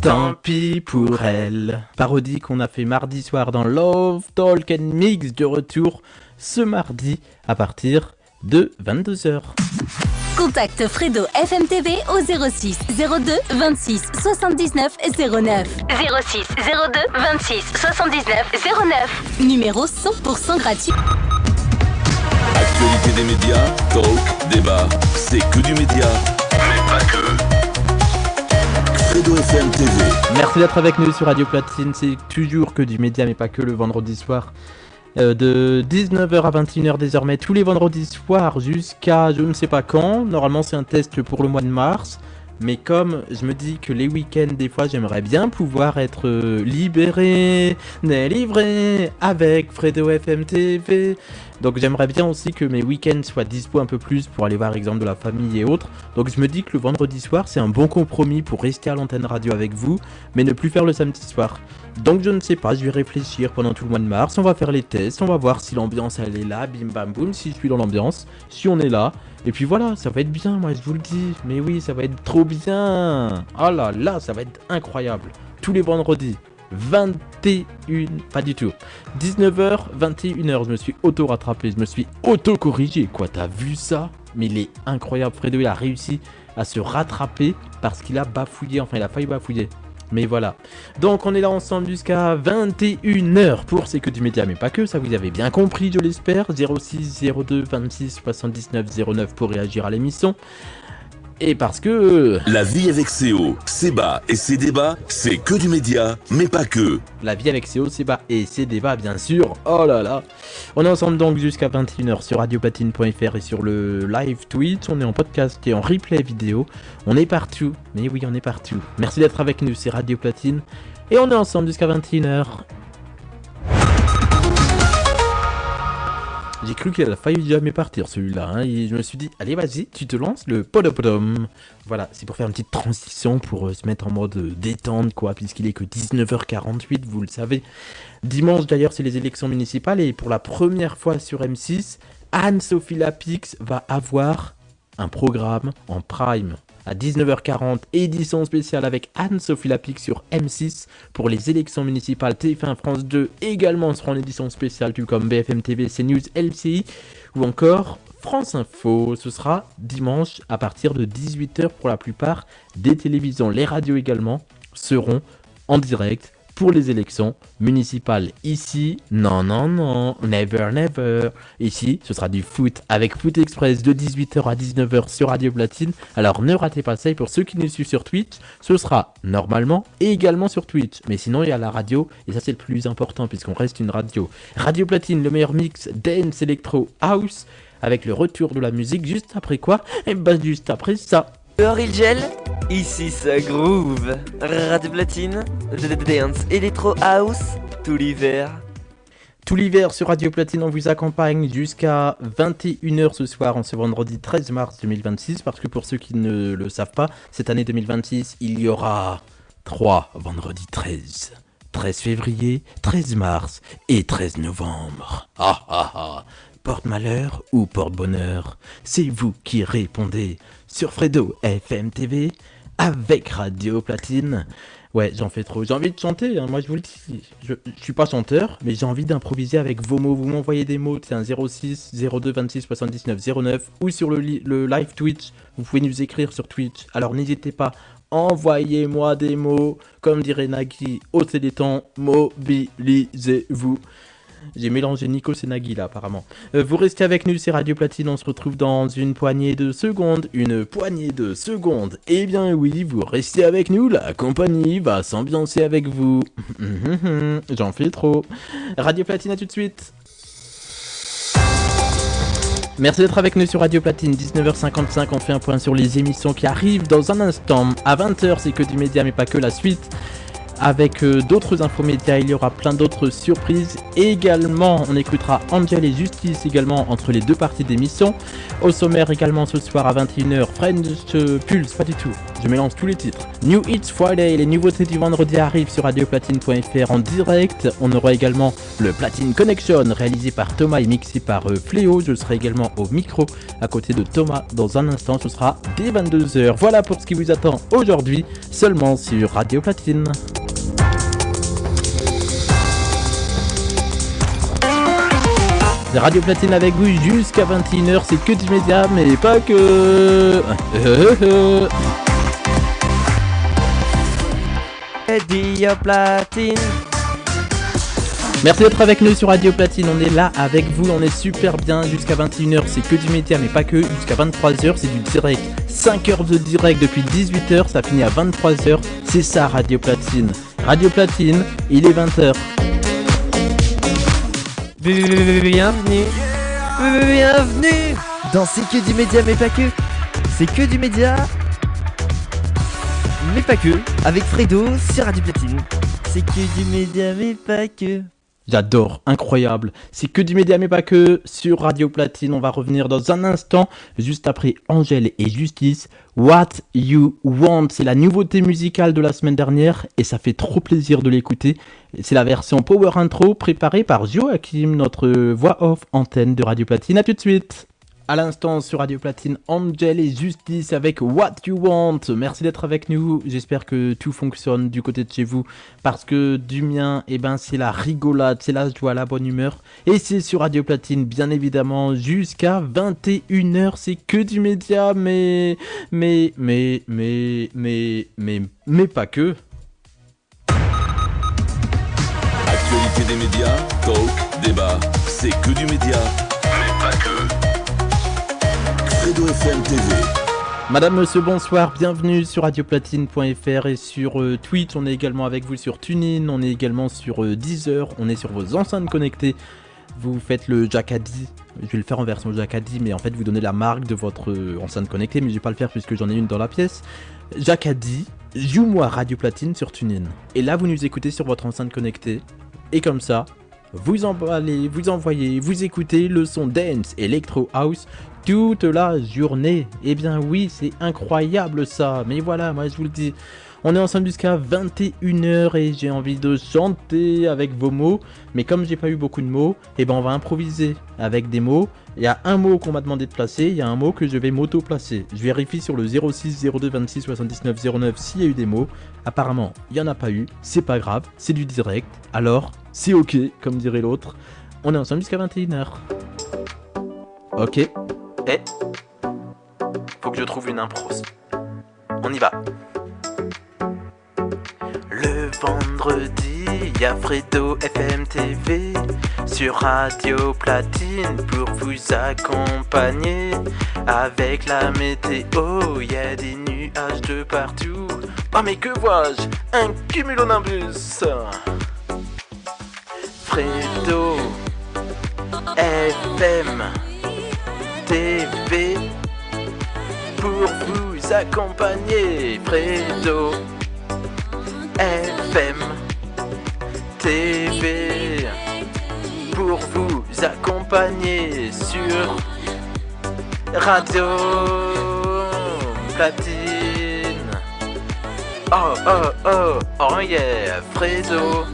Speaker 1: Tant pis pour elle. Parodie qu'on a fait mardi soir dans Love Talk and Mix, de retour ce mardi à partir de 22h.
Speaker 5: Contacte Fredo FMTV au 06 02 26 79 09. 06 02 26 79 09. Numéro 100% gratuit.
Speaker 3: Actualité des médias, talk, débat, c'est que du média, mais pas que. Fredo FM TV.
Speaker 1: Merci d'être avec nous sur Radio Platine, c'est toujours que du média mais pas que, le vendredi soir de 19h à 21h désormais, tous les vendredis soirs jusqu'à je ne sais pas quand. Normalement c'est un test pour le mois de mars, mais comme je me dis que les week-ends des fois j'aimerais bien pouvoir être libéré, délivré avec Fredo FM TV. Donc j'aimerais bien aussi que mes week-ends soient dispo un peu plus pour aller voir exemple de la famille et autres. Donc je me dis que le vendredi soir c'est un bon compromis pour rester à l'antenne radio avec vous, mais ne plus faire le samedi soir. Donc je ne sais pas, je vais réfléchir pendant tout le mois de mars, on va faire les tests, on va voir si l'ambiance elle est là, bim bam boum, si je suis dans l'ambiance, si on est là. Et puis voilà, ça va être bien, moi je vous le dis, mais oui ça va être trop bien. Oh là là, ça va être incroyable, tous les vendredis. 21, pas du tout, 19h, 21h, je me suis auto-rattrapé, je me suis auto-corrigé, quoi, t'as vu ça? Mais il est incroyable, Fredo, il a réussi à se rattraper parce qu'il a bafouillé, enfin il a failli bafouiller, mais voilà. Donc on est là ensemble jusqu'à 21h pour C'est que du média, mais pas que, ça vous avez bien compris, je l'espère. 06 02 26 79 09 pour réagir à l'émission. Et parce que...
Speaker 3: La vie avec CO, Seba et ses débats, c'est que du média, mais pas que.
Speaker 1: La vie avec CO, Seba et ses débats, bien sûr. Oh là là. On est ensemble donc jusqu'à 21h sur radioplatine.fr et sur le live Twitch. On est en podcast et en replay vidéo. On est partout. Mais oui, on est partout. Merci d'être avec nous, c'est Radio Platine. Et on est ensemble jusqu'à 21h. J'ai cru qu'il a failli jamais partir celui-là, hein, et je me suis dit, allez vas-y, tu te lances le podopodom. Voilà, c'est pour faire une petite transition, pour se mettre en mode détente, quoi, puisqu'il est que 19h48, vous le savez. Dimanche d'ailleurs, c'est les élections municipales, et pour la première fois sur M6, Anne-Sophie Lapix va avoir un programme en prime. À 19h40, édition spéciale avec Anne-Sophie Lapix sur M6 pour les élections municipales. TF1, France 2 également sera en édition spéciale, tout comme BFM TV, CNews, LCI ou encore France Info. Ce sera dimanche à partir de 18h pour la plupart des télévisions. Les radios également seront en direct pour les élections municipales. Ici, non, never, never. Ici, ce sera du foot avec Foot Express de 18h à 19h sur Radio Platine. Alors ne ratez pas ça, et pour ceux qui nous suivent sur Twitch, ce sera normalement et également sur Twitch. Mais sinon, il y a la radio, et ça c'est le plus important puisqu'on reste une radio. Radio Platine, le meilleur mix dance, électro, house, avec le retour de la musique juste après quoi? Et ben juste après ça.
Speaker 2: Dehors il gèle, ici ça groove. Radio Platine, dance, électro house, tout l'hiver.
Speaker 1: Tout l'hiver sur Radio Platine, on vous accompagne jusqu'à 21h ce soir, en ce vendredi 13 mars 2026, parce que pour ceux qui ne le savent pas, cette année 2026, il y aura 3 vendredis 13. 13 février, 13 mars et 13 novembre. Porte-malheur ou porte-bonheur? C'est vous qui répondez sur Fredo FM TV avec Radio Platine. Ouais, j'en fais trop. J'ai envie de chanter, hein. Moi je vous le dis. Je suis pas chanteur, mais j'ai envie d'improviser avec vos mots. Vous m'envoyez des mots, c'est un 06 02 26 79 09 ou sur le live Twitch. Vous pouvez nous écrire sur Twitch. Alors n'hésitez pas, envoyez-moi des mots. Comme dirait Nagui, haussez les temps, mobilisez-vous. J'ai mélangé Nikos et Nagui là apparemment. Vous restez avec nous, c'est Radio Platine, on se retrouve dans une poignée de secondes. Une poignée de secondes. Eh bien oui, vous restez avec nous, la compagnie va s'ambiancer avec vous. J'en fais trop. Radio Platine, à tout de suite. Merci d'être avec nous sur Radio Platine, 19h55, on fait un point sur les émissions qui arrivent dans un instant. À 20h, c'est que du média mais pas que, la suite. Avec d'autres infomédias, il y aura plein d'autres surprises. Également, on écoutera Angel et Justice également entre les deux parties d'émission. Au sommaire également ce soir à 21h, French Pulse, pas du tout, je mélange tous les titres. New Hits Friday, les nouveautés du vendredi arrivent sur radioplatine.fr en direct. On aura également le Platine Connection réalisé par Thomas et mixé par Fléau. Je serai également au micro à côté de Thomas dans un instant, ce sera dès 22h. Voilà pour ce qui vous attend aujourd'hui, seulement sur Radio Platine. Radio Platine avec vous jusqu'à 21h, c'est que du média, mais pas que.
Speaker 2: Radio Platine.
Speaker 1: Merci d'être avec nous sur Radio Platine, on est là avec vous, on est super bien. Jusqu'à 21h, c'est que du média, mais pas que. Jusqu'à 23h, c'est du direct. 5 heures de direct depuis 18h, ça finit à 23h. C'est ça Radio Platine. Radio Platine, il est 20h.
Speaker 2: Bienvenue dans C'est que du média mais pas que. C'est que du média mais pas que, avec Fredo sur Radio Platine. C'est que du média mais pas que.
Speaker 1: J'adore, incroyable. C'est que du média mais pas que sur Radio Platine. On va revenir dans un instant, juste après Angel et Justice. What You Want, c'est la nouveauté musicale de la semaine dernière et ça fait trop plaisir de l'écouter. C'est la version Power Intro préparée par Joachim, notre voix off antenne de Radio Platine. A tout de suite. À l'instant sur Radio Platine, Angel et Justice avec What You Want. Merci d'être avec nous, j'espère que tout fonctionne du côté de chez vous. Parce que du mien, eh ben, c'est la rigolade, c'est la joie, la bonne humeur. Et c'est sur Radio Platine, bien évidemment, jusqu'à 21h. C'est que du média, mais pas que.
Speaker 3: Actualité des médias, talk, débat, c'est que du média, mais pas que. Fredo FM TV.
Speaker 1: Madame, monsieur, bonsoir, bienvenue sur radioplatine.fr et sur Twitch. On est également avec vous sur TuneIn, on est également sur Deezer, on est sur vos enceintes connectées. Vous faites le Jacadi, je vais le faire en version Jacadi, mais en fait vous donnez la marque de votre enceinte connectée, mais je vais pas le faire puisque j'en ai une dans la pièce. Jacadi, joue-moi Radio Platine sur TuneIn. Et là vous nous écoutez sur votre enceinte connectée, et comme ça, vous emballez, vous envoyez, vous écoutez le son dance, electro house toute la journée. Eh bien oui, c'est incroyable ça. Mais voilà, moi je vous le dis, on est ensemble jusqu'à 21h et j'ai envie de chanter avec vos mots. Mais comme j'ai pas eu beaucoup de mots, eh ben on va improviser avec des mots. Il y a un mot qu'on m'a demandé de placer, il y a un mot que je vais m'auto-placer. Je vérifie sur le 06 02 26 79 09 s'il y a eu des mots. Apparemment, il n'y en a pas eu, c'est pas grave, c'est du direct. Alors, c'est ok, comme dirait l'autre. On est ensemble jusqu'à 21h. Ok. Faut que je trouve une impro. On y va. Le vendredi, y a Fredo FM TV sur Radio Platine pour vous accompagner avec la météo. Y a des nuages de partout. Oh mais que vois-je? Un cumulonimbus. Fredo FM TV pour vous accompagner. Fredo FM TV pour vous accompagner sur Radio Platine. Oh oh oh oh yeah, Fredo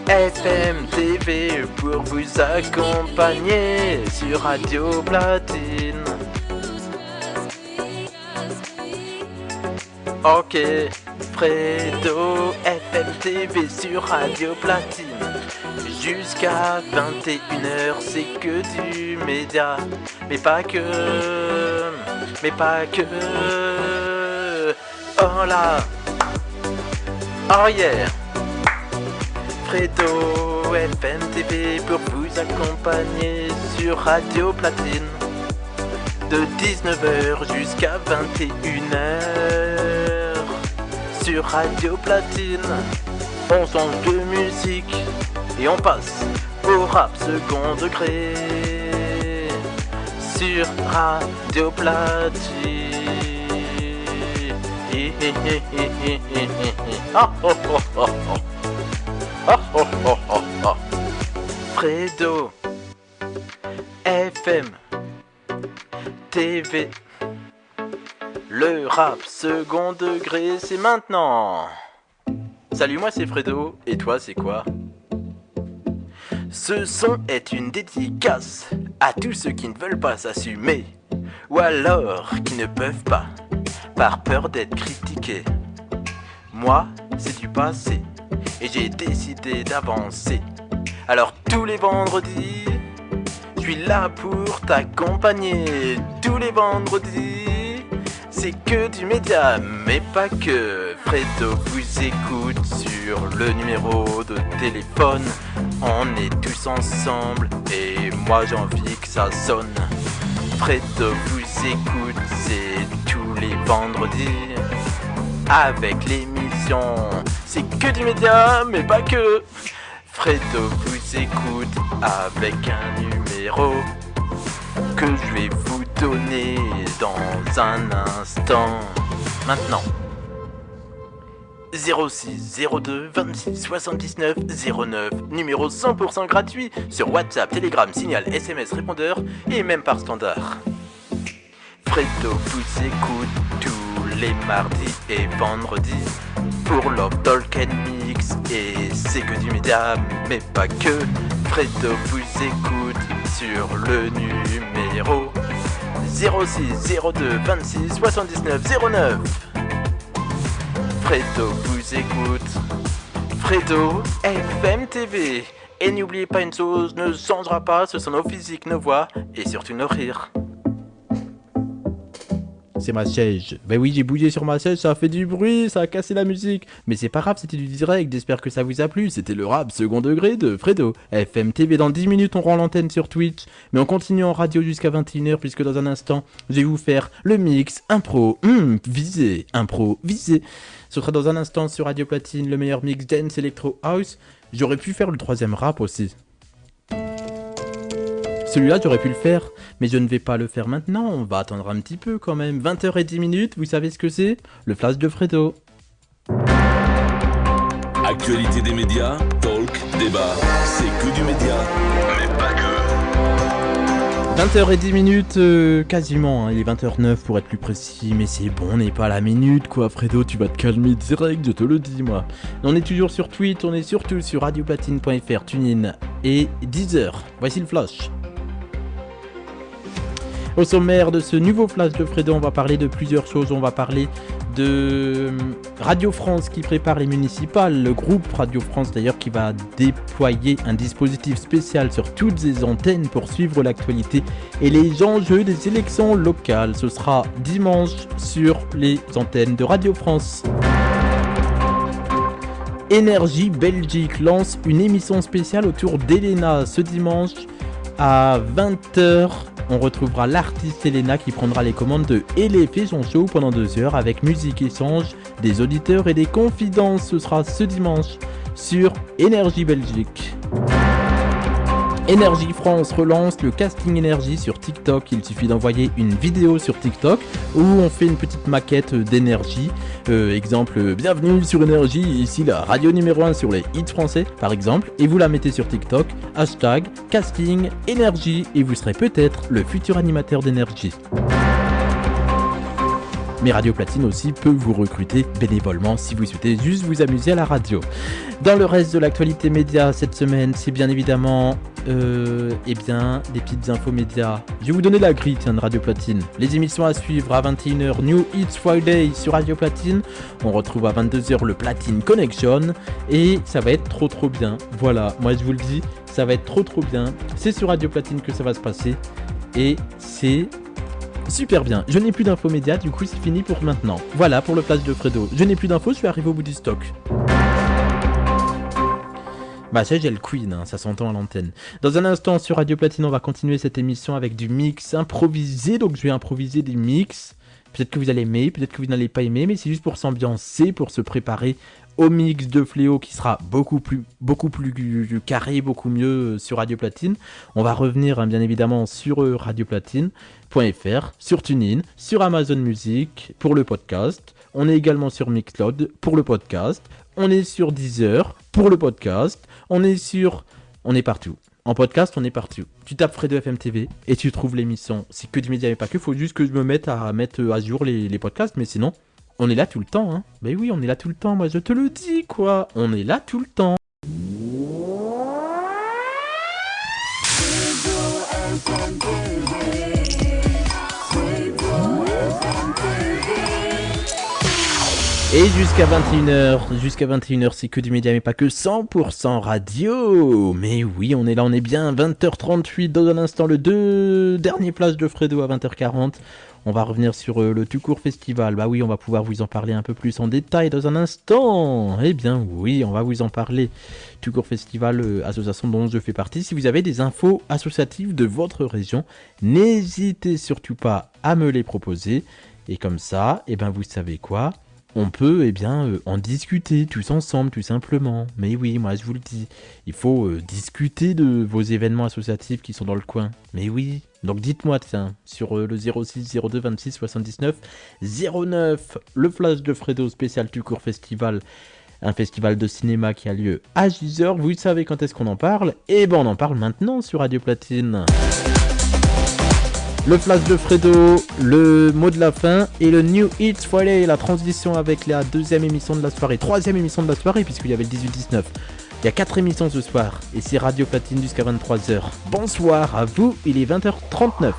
Speaker 1: FM TV pour vous accompagner sur Radio Platine. Ok, Fredo FM TV sur Radio Platine. Jusqu'à 21h, c'est que du média. Mais pas que. Oh là. Oh yeah. Fredo FM TV pour vous accompagner sur Radio Platine. De 19h jusqu'à 21h sur Radio Platine. On change de musique et on passe au rap second degré sur Radio Platine. Oh oh oh oh oh. Oh oh oh oh oh. Fredo FM TV. Le rap second degré, c'est maintenant. Salut, moi c'est Fredo, et toi c'est quoi? Ce son est une dédicace à tous ceux qui ne veulent pas s'assumer, ou alors qui ne peuvent pas, par peur d'être critiqués. Moi, c'est du passé, et j'ai décidé d'avancer. Alors tous les vendredis, je suis là pour t'accompagner. Tous les vendredis, c'est que du média, mais pas que. Fredo vous écoute sur le numéro de téléphone. On est tous ensemble et moi j'ai envie que ça sonne. Fredo vous écoute, c'est tous les vendredis. Avec l'émission, c'est que du média, mais pas que. Fredo vous écoute avec un numéro que je vais vous donner dans un instant. Maintenant. 06 02 26 79 09, numéro 100% gratuit sur WhatsApp, Telegram, Signal, SMS, répondeur et même par standard. Fredo vous écoute tous les mardis et vendredis pour Love Talk and Mix, et c'est que du média mais pas que. Fredo vous écoute sur le numéro 06 02 26 79 09. Fredo vous écoute, Fredo FM TV. Et n'oubliez pas une chose, ne changera pas, ce sont nos physiques, nos voix et surtout nos rires. C'est ma chaise. Ben oui, j'ai bougé sur ma chaise, ça a fait du bruit, ça a cassé la musique. Mais c'est pas grave, c'était du direct, j'espère que ça vous a plu. C'était le rap second degré de Fredo FM TV. Dans 10 minutes, on rend l'antenne sur Twitch. Mais on continue en radio jusqu'à 21h, puisque dans un instant, je vais vous faire le mix impro, visé, impro, visé. Ce sera dans un instant sur Radio Platine, le meilleur mix dance electro house. J'aurais pu faire le troisième rap aussi. Celui-là, j'aurais pu le faire, mais je ne vais pas le faire maintenant. On va attendre un petit peu quand même. 20h10, vous savez ce que c'est? Le flash de Fredo.
Speaker 3: Actualité des médias, talk, débat, c'est que du média, mais pas que.
Speaker 1: 20h10, quasiment, hein. Il est 20h09 pour être plus précis, mais c'est bon, on n'est pas à la minute quoi. Fredo, tu vas te calmer direct, je te le dis moi. On est toujours sur Twitch, on est surtout sur radioplatine.fr, TuneIn et Deezer. Voici le flash. Au sommaire de ce nouveau flash de Fredo, on va parler de plusieurs choses. On va parler de Radio France qui prépare les municipales. Le groupe Radio France d'ailleurs qui va déployer un dispositif spécial sur toutes les antennes pour suivre l'actualité et les enjeux des élections locales. Ce sera dimanche sur les antennes de Radio France. Énergie Belgique lance une émission spéciale autour d'Elena ce dimanche à 20h. On retrouvera l'artiste Elena qui prendra les commandes de Elle fait son show pendant 2 heures avec musique, échange, des auditeurs et des confidences. Ce sera ce dimanche sur Énergie Belgique. Énergie France relance le casting énergie sur TikTok. Il suffit d'envoyer une vidéo sur TikTok où on fait une petite maquette d'énergie. Exemple, bienvenue sur Énergie, ici la radio numéro 1 sur les hits français par exemple. Et vous la mettez sur TikTok, hashtag casting énergie et vous serez peut-être le futur animateur d'énergie. Mais Radio Platine aussi peut vous recruter bénévolement si vous souhaitez juste vous amuser à la radio. Dans le reste de l'actualité média cette semaine, c'est bien évidemment des petites infos médias. Je vais vous donner la grille de Radio Platine. Les émissions à suivre à 21h, New Hits Friday sur Radio Platine. On retrouve à 22h le Platine Connection et ça va être trop bien. Voilà, moi je vous le dis, ça va être trop bien. C'est sur Radio Platine que ça va se passer et c'est super bien. Je n'ai plus d'infos médias, du coup c'est fini pour maintenant. Voilà pour le flash de Fredo. Je n'ai plus d'infos, je suis arrivé au bout du stock. Bah ça j'ai le queen, hein, ça s'entend à l'antenne. Dans un instant sur Radio Platine, on va continuer cette émission avec du mix improvisé. Donc je vais improviser des mix. Peut-être que vous allez aimer, peut-être que vous n'allez pas aimer, mais c'est juste pour s'ambiancer, pour se préparer au mix de Fléau qui sera beaucoup plus carré, beaucoup mieux sur Radio Platine. On va revenir bien évidemment sur radioplatine.fr, sur TuneIn, sur Amazon Music pour le podcast. On est également sur Mixcloud pour le podcast. On est sur Deezer pour le podcast. On est partout. En podcast, on est partout. Tu tapes Fredo FM TV et tu trouves l'émission. C'est que du média mais pas que. Faut juste que je me mette à mettre à jour les podcasts, mais sinon... On est là tout le temps, hein. Ben oui, on est là tout le temps, moi je te le dis, quoi. On est là tout le temps. Et jusqu'à 21h, c'est que du média, mais pas que 100% radio. Mais oui, on est là, on est bien. 20h38, dans un instant, le dernier flash de Fredo à 20h40. On va revenir sur le Tout Court Festival. Bah oui, on va pouvoir vous en parler un peu plus en détail dans un instant. Eh bien oui, on va vous en parler. Tout Court Festival, association dont je fais partie. Si vous avez des infos associatives de votre région, n'hésitez surtout pas à me les proposer. Et comme ça, eh ben vous savez quoi ? On peut en discuter tous ensemble, tout simplement. Mais oui, moi je vous le dis, il faut discuter de vos événements associatifs qui sont dans le coin. Mais oui, donc dites-moi, tiens, sur le 06 02 26 79 09, le flash de Fredo spécial Tout Court Festival, un festival de cinéma qui a lieu à Gisors. Vous savez quand est-ce qu'on en parle ? Eh ben on en parle maintenant sur Radio Platine. Le flash de Fredo, le mot de la fin et le New Hits Friday, la transition avec la troisième émission de la soirée puisqu'il y avait le 18-19. Il y a 4 émissions ce soir et c'est Radio Platine jusqu'à 23h. Bonsoir à vous, il est 20h39.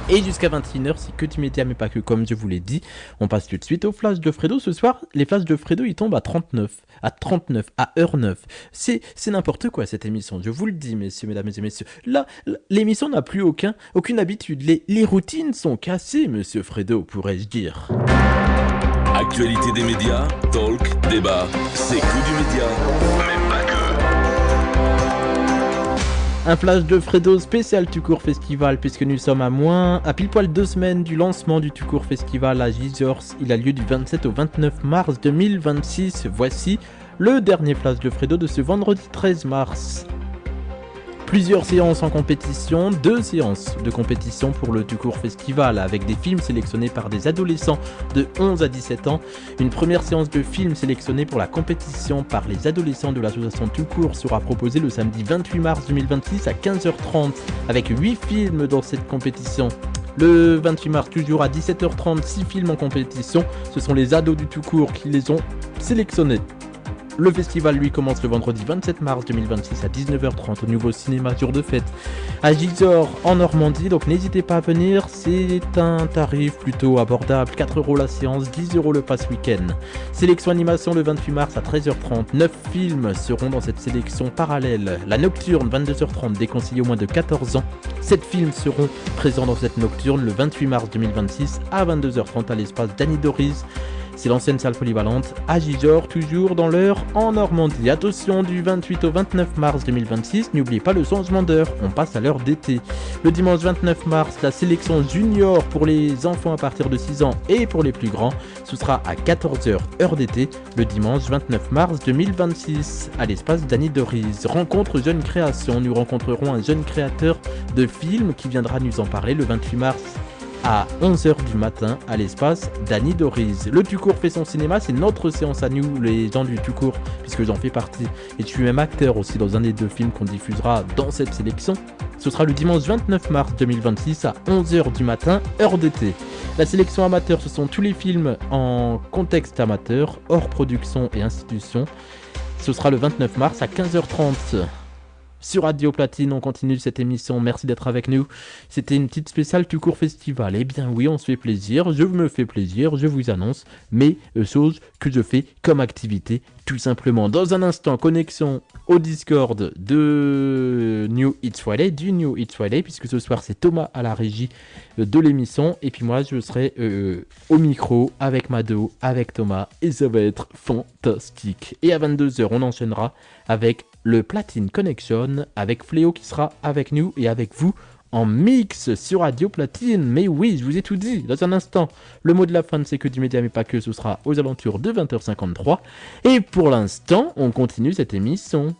Speaker 1: Et jusqu'à 21h, c'est que du média, mais pas que, comme je vous l'ai dit. On passe tout de suite au flash de Fredo. Ce soir, les flashs de Fredo, ils tombent à 39, à heure 9. C'est n'importe quoi, cette émission. Je vous le dis, messieurs, mesdames et messieurs. Là, l'émission n'a plus aucune habitude. Les routines sont cassées, monsieur Fredo, pourrais-je dire.
Speaker 3: Actualité des médias, talk, débat, c'est que du média, mais pas que.
Speaker 1: Un flash de Fredo spécial Tout Court Festival puisque nous sommes à pile poil 2 semaines du lancement du Tout Court Festival à Gisors. Il a lieu du 27 au 29 mars 2026. Voici le dernier flash de Fredo de ce vendredi 13 mars. Plusieurs séances en compétition, 2 séances de compétition pour le Tout Court Festival avec des films sélectionnés par des adolescents de 11 à 17 ans. Une première séance de films sélectionnés pour la compétition par les adolescents de l'association Tout Court sera proposée le samedi 28 mars 2026 à 15h30 avec 8 films dans cette compétition. Le 28 mars, toujours à 17h30, 6 films en compétition. Ce sont les ados du Tout Court qui les ont sélectionnés. Le festival, lui, commence le vendredi 27 mars 2026 à 19h30 au nouveau cinéma Jour de Fête à Gisors en Normandie. Donc n'hésitez pas à venir, c'est un tarif plutôt abordable, 4 € la séance, 10 € le pass week-end. Sélection animation le 28 mars à 13h30, 9 films seront dans cette sélection parallèle. La nocturne, 22h30, déconseillée au moins de 14 ans. 7 films seront présents dans cette nocturne le 28 mars 2026 à 22h30 à l'espace Danny Doris. C'est l'ancienne salle polyvalente à Gijor, toujours dans l'heure en Normandie. Attention, du 28 au 29 mars 2026, n'oubliez pas le changement d'heure, on passe à l'heure d'été. Le dimanche 29 mars, la sélection junior pour les enfants à partir de 6 ans et pour les plus grands, ce sera à 14h heure d'été, le dimanche 29 mars 2026, à l'espace Dany Doris. Rencontre Jeune Création, nous rencontrerons un jeune créateur de films qui viendra nous en parler le 28 mars à 11h du matin à l'espace Dany Doris. Le Tucourt fait son cinéma, c'est notre séance à nous, les gens du Tucourt, puisque j'en fais partie. Et je suis même acteur aussi dans un des 2 films qu'on diffusera dans cette sélection. Ce sera le dimanche 29 mars 2026 à 11h du matin, heure d'été. La sélection amateur, ce sont tous les films en contexte amateur, hors production et institution. Ce sera le 29 mars à 15h30. Sur Radio Platine, on continue cette émission, merci d'être avec nous. C'était une petite spéciale Tucourt Festival. Eh bien oui, on se fait plaisir, je me fais plaisir, je vous annonce mes choses que je fais comme activité, tout simplement. Dans un instant, connexion au Discord de New Hits Friday, du New Hits Friday, puisque ce soir c'est Thomas à la régie de l'émission, et puis moi je serai au micro avec Mado, avec Thomas, et ça va être fantastique. Et à 22h, on enchaînera avec le Platine Connection, avec Fléau qui sera avec nous et avec vous en mix sur Radio Platine. Mais oui, je vous ai tout dit dans un instant. Le mot de la fin de C'est que du média mais pas que, ce sera aux alentours de 20h53. Et pour l'instant, on continue cette émission.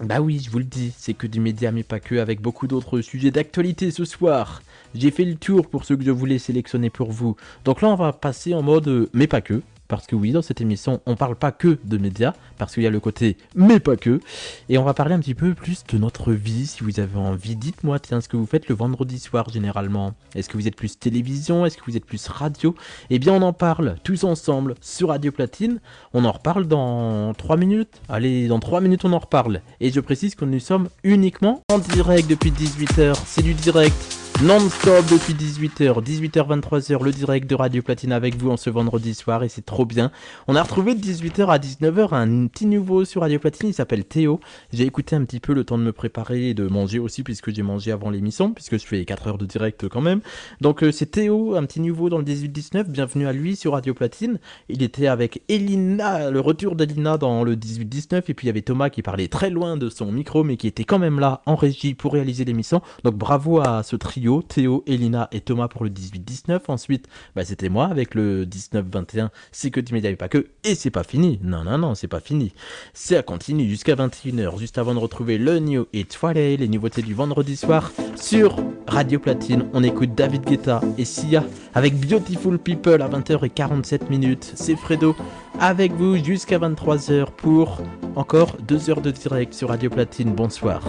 Speaker 1: Bah oui, je vous le dis, c'est que du média mais pas que, avec beaucoup d'autres sujets d'actualité ce soir. J'ai fait le tour pour ceux que je voulais sélectionner pour vous. Donc là, on va passer en mode mais pas que. Parce que oui, dans cette émission, on parle pas que de médias, parce qu'il y a le côté mais pas que. Et on va parler un petit peu plus de notre vie, si vous avez envie. Dites-moi, tiens, ce que vous faites le vendredi soir généralement. Est-ce que vous êtes plus télévision? Est-ce que vous êtes plus radio? Eh bien, on en parle tous ensemble sur Radio Platine. On en reparle dans 3 minutes. Allez, dans 3 minutes, on en reparle. Et je précise que nous sommes uniquement en direct depuis 18h. C'est du direct non-stop depuis 18h, 18h-23h, le direct de Radio Platine avec vous en ce vendredi soir, et c'est trop bien. On a retrouvé de 18h à 19h un petit nouveau sur Radio Platine, il s'appelle Théo. J'ai écouté un petit peu le temps de me préparer et de manger aussi, puisque j'ai mangé avant l'émission, puisque je fais 4 heures de direct quand même. Donc c'est Théo, un petit nouveau dans le 18-19, bienvenue à lui sur Radio Platine. Il était avec Elina, le retour d'Elina dans le 18-19, et puis il y avait Thomas qui parlait très loin de son micro, mais qui était quand même là en régie pour réaliser l'émission. Donc bravo à ce trio. Théo, Elina et Thomas pour le 18-19. Ensuite, c'était moi avec le 19-21. C'est que du média et pas que. Et c'est pas fini. Non, c'est pas fini. Ça continue jusqu'à 21h. Juste avant de retrouver le New Hits Friday, les nouveautés du vendredi soir sur Radio Platine. On écoute David Guetta et Sia avec Beautiful People à 20h47. C'est Fredo avec vous jusqu'à 23h pour encore 2 heures de direct sur Radio Platine. Bonsoir.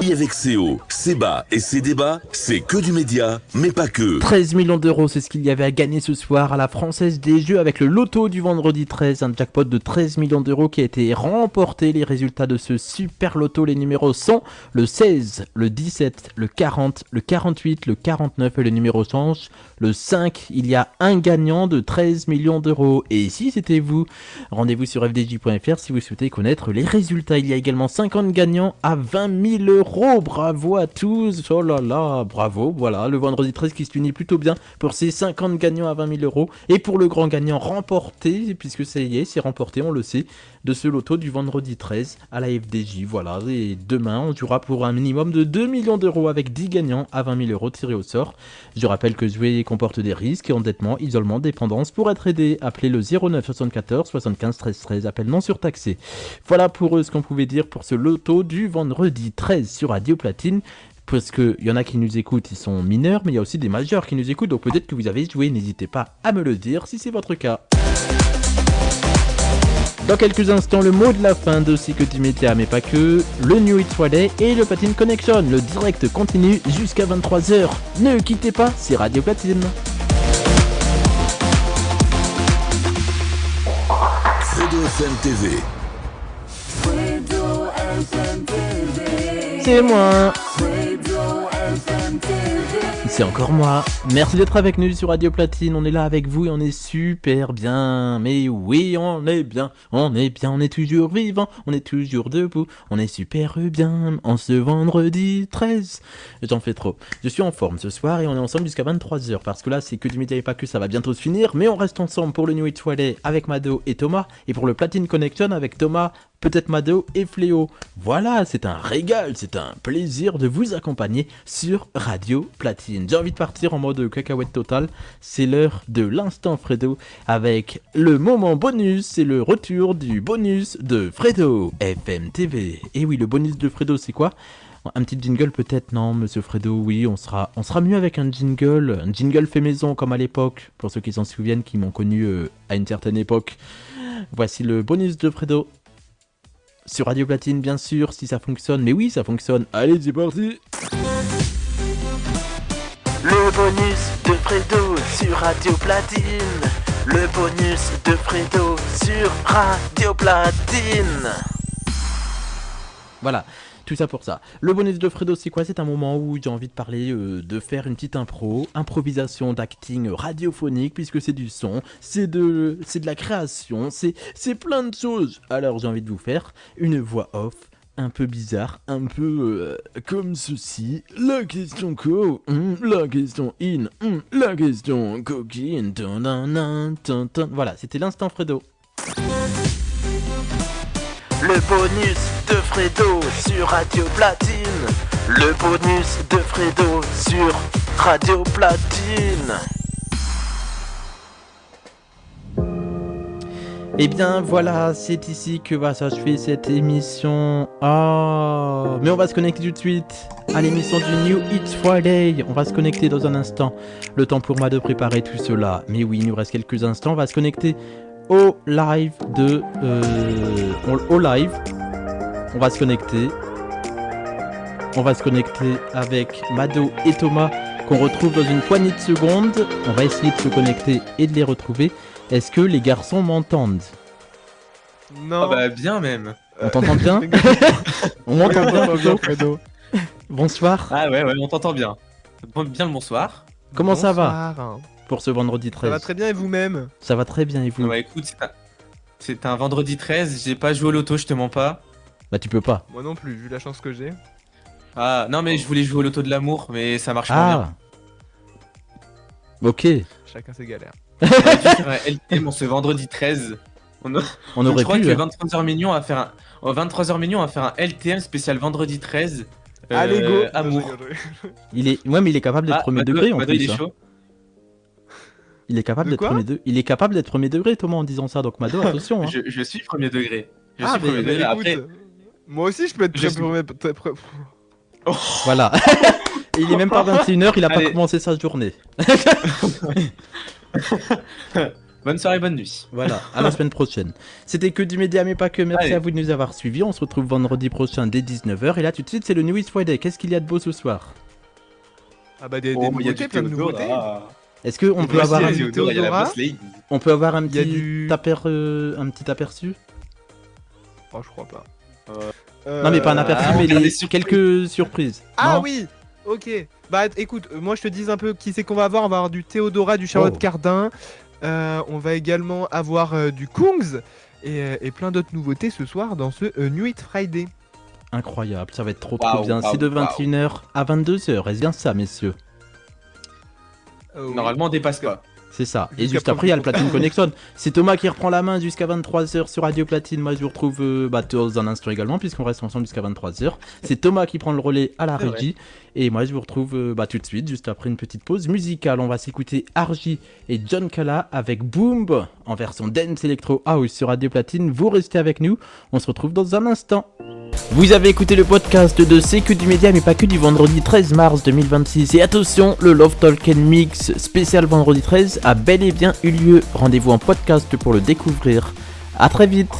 Speaker 3: Et avec ses hauts, ses bas et ses débats, c'est que du média, mais pas que.
Speaker 1: 13 millions d'euros, c'est ce qu'il y avait à gagner ce soir à la Française des Jeux avec le loto du vendredi 13. Un jackpot de 13 millions d'euros qui a été remporté. Les résultats de ce super loto, les numéros sont le 16, le 17, le 40, le 48, le 49 et le numéro change. Le 5, il y a un gagnant de 13 millions d'euros. Et si c'était vous, rendez-vous sur fdj.fr si vous souhaitez connaître les résultats. Il y a également 50 gagnants à 20 000 euros. Bravo à tous, oh là là, bravo, voilà, le vendredi 13 qui se unit plutôt bien pour ces 50 gagnants à 20 000 euros. Et pour le grand gagnant remporté, puisque ça y est, c'est remporté, on le sait, de ce loto du vendredi 13 à la FDJ, voilà. Et demain, on jouera pour un minimum de 2 millions d'euros avec 10 gagnants à 20 000 euros tirés au sort. Je rappelle que jouer comporte des risques, endettement, isolement, dépendance. Pour être aidé, appelez le 09 74 75 13 13, appel non surtaxé. Voilà pour eux ce qu'on pouvait dire pour ce loto du vendredi 13 sur Radio Platine. Parce qu'il y en a qui nous écoutent, ils sont mineurs, mais il y a aussi des majeurs qui nous écoutent, donc peut-être que vous avez joué, n'hésitez pas à me le dire si c'est votre cas. Dans quelques instants, le mot de la fin de C'est que du média, mais pas que, le New Hits Friday et le Platine Connection. Le direct continue jusqu'à 23h. Ne quittez pas, c'est Radio Platine.
Speaker 3: Fredo FM TV.
Speaker 6: Fredo FM TV.
Speaker 1: C'est moi.
Speaker 6: Fredo FM TV.
Speaker 1: c'est encore moi. Merci d'être avec nous sur Radio Platine. On est là avec vous et on est super bien. Mais oui, on est bien, on est toujours vivant, on est toujours debout, on est super bien. En ce vendredi 13, j'en fais trop. Je suis en forme ce soir et on est ensemble jusqu'à 23h parce que là, c'est que du média et pas que, ça va bientôt se finir. Mais on reste ensemble pour le New Hit Friday avec Mado et Thomas et pour le Platine Connection avec Thomas, peut-être Mado et Fléau. Voilà, c'est un régal, c'est un plaisir de vous accompagner sur Radio Platine. J'ai envie de partir en mode cacahuète totale. C'est l'heure de l'instant Fredo avec le moment bonus. C'est le retour du bonus de Fredo FMTV. Et oui, le bonus de Fredo, c'est quoi ? Un petit jingle peut-être, non, monsieur Fredo, oui, on sera mieux avec un jingle fait maison comme à l'époque, pour ceux qui s'en souviennent, qui m'ont connu à une certaine époque. Voici le bonus de Fredo. Sur Radio Platine, bien sûr, si ça fonctionne. Mais oui, ça fonctionne. Allez, c'est parti.
Speaker 2: Le bonus de Fredo sur Radio Platine. Le bonus de Fredo sur Radio Platine.
Speaker 1: Voilà, tout ça pour ça. Le bonus de Fredo, c'est quoi ? C'est un moment où j'ai envie de parler, de faire une petite improvisation d'acting radiophonique, puisque c'est du son, c'est de la création, c'est plein de choses. Alors j'ai envie de vous faire une voix off, un peu bizarre, un peu comme ceci. La question co, la question in, la question coquine. Voilà, c'était l'instant Fredo.
Speaker 2: Le bonus de Fredo sur Radio Platine. Le bonus de Fredo sur Radio Platine.
Speaker 1: Et bien voilà, c'est ici que va s'achever cette émission. Ah, mais on va se connecter tout de suite à l'émission du New Hit Friday. On va se connecter dans un instant. Le temps pour moi de préparer tout cela. Mais oui, il nous reste quelques instants. On va se connecter au live au live. On va se connecter avec Mado et Thomas qu'on retrouve dans une poignée de secondes. On va essayer de se connecter et de les retrouver. Est-ce que les garçons m'entendent ?
Speaker 6: Non.
Speaker 7: Ah bah bien même.
Speaker 1: On t'entend bien ? On m'entend bien, Fredo. Bonsoir.
Speaker 7: Ah ouais, on t'entend bien. Bien le bonsoir.
Speaker 1: Comment ça va
Speaker 6: Bonsoir.
Speaker 1: pour ce vendredi 13 ?
Speaker 6: Ça va très bien et vous-même ?
Speaker 1: Ça va très bien et vous ?
Speaker 7: Bah écoute, c'est un vendredi 13, j'ai pas joué au loto, je te mens pas.
Speaker 1: Bah tu peux pas.
Speaker 6: Moi non plus, vu la chance que j'ai.
Speaker 7: Ah non mais je voulais jouer au loto de l'amour, mais ça marche pas bien.
Speaker 1: Ok.
Speaker 6: Chacun ses galères.
Speaker 7: LTM ce vendredi 13.
Speaker 1: On aurait
Speaker 7: je crois
Speaker 1: pu.
Speaker 7: que 23h Mignon va faire un 23h Mignon va faire un LTM spécial vendredi 13.
Speaker 6: Allez go.
Speaker 7: Amour.
Speaker 1: Ouais, mais il est capable d'être premier degré en
Speaker 7: Mado,
Speaker 1: plus.
Speaker 7: il est chaud.
Speaker 1: Il est capable
Speaker 6: De
Speaker 1: d'être
Speaker 6: quoi
Speaker 1: il est capable d'être premier degré, Thomas, en disant ça. Donc Mado, attention. Hein.
Speaker 7: Je suis premier degré. Je
Speaker 6: Ah
Speaker 7: suis premier
Speaker 6: mais
Speaker 7: degré.
Speaker 6: écoute,
Speaker 7: Après,
Speaker 6: moi aussi je peux être
Speaker 7: Je
Speaker 6: très
Speaker 7: suis-
Speaker 1: Voilà. Et il est même pas 21h, il a pas
Speaker 7: Allez.
Speaker 1: commencé sa journée.
Speaker 7: bonne soirée, bonne nuit.
Speaker 1: Voilà, à la semaine prochaine. C'était que du média, mais pas que. Merci
Speaker 7: Allez.
Speaker 1: à vous de nous avoir suivis. On se retrouve vendredi prochain dès 19h. Et là, tout de suite, c'est le New Hit Friday. Qu'est-ce qu'il y a de beau ce soir ?
Speaker 6: Ah bah des
Speaker 7: Oh, il y a
Speaker 6: nouveautés,
Speaker 7: du
Speaker 6: plein de
Speaker 7: Théodore,
Speaker 6: nouveautés.
Speaker 7: là.
Speaker 1: Est-ce qu'on peut avoir
Speaker 6: Voici
Speaker 1: un...
Speaker 6: les-
Speaker 7: Théodore, il y a la
Speaker 6: Théodora.
Speaker 7: Boss Lady.
Speaker 1: On peut avoir un
Speaker 6: Il y a
Speaker 1: petit
Speaker 6: du-
Speaker 1: un petit aperçu ?
Speaker 6: Oh je crois pas.
Speaker 1: Non, mais pas un aperçu,
Speaker 7: Ah,
Speaker 1: mais
Speaker 7: on garde
Speaker 1: les...
Speaker 7: des surprises.
Speaker 1: quelques surprises.
Speaker 6: Ah
Speaker 1: Non
Speaker 6: oui. Ok. Bah écoute, moi je te dis un peu qui c'est qu'on va avoir. On va avoir du Théodora, du Charlotte
Speaker 1: Oh.
Speaker 6: Cardin. On va également avoir du Kungs et plein d'autres nouveautés ce soir dans ce New Hit Friday.
Speaker 1: Incroyable, ça va être trop
Speaker 7: Waouh,
Speaker 1: bien.
Speaker 7: waouh,
Speaker 1: C'est de
Speaker 7: waouh.
Speaker 1: 21h à 22h. Est-ce bien ça, messieurs ?
Speaker 6: Oui.
Speaker 7: Normalement, on dépasse pas.
Speaker 1: C'est ça. Et
Speaker 6: Jusqu'à
Speaker 1: juste après, il y a le
Speaker 6: preuve du
Speaker 1: Platine Connection. C'est Thomas qui reprend la main jusqu'à 23h sur Radio Platine. Moi, je vous retrouve dans un instant également, puisqu'on reste ensemble jusqu'à 23h. C'est Thomas qui prend le relais à la
Speaker 7: C'est
Speaker 1: régie. Et moi, je vous retrouve tout de suite, juste après une petite pause musicale. On va s'écouter Argy et John Cala avec Boom en version Dance Electro House sur Radio Platine. Vous restez avec nous. On se retrouve dans un instant. Vous avez écouté le podcast de C'est que du média, mais pas que, du vendredi 13 mars 2026. Et attention, le Love Talk and Mix spécial vendredi 13 a bel et bien eu lieu. Rendez-vous en podcast pour le découvrir. À très vite.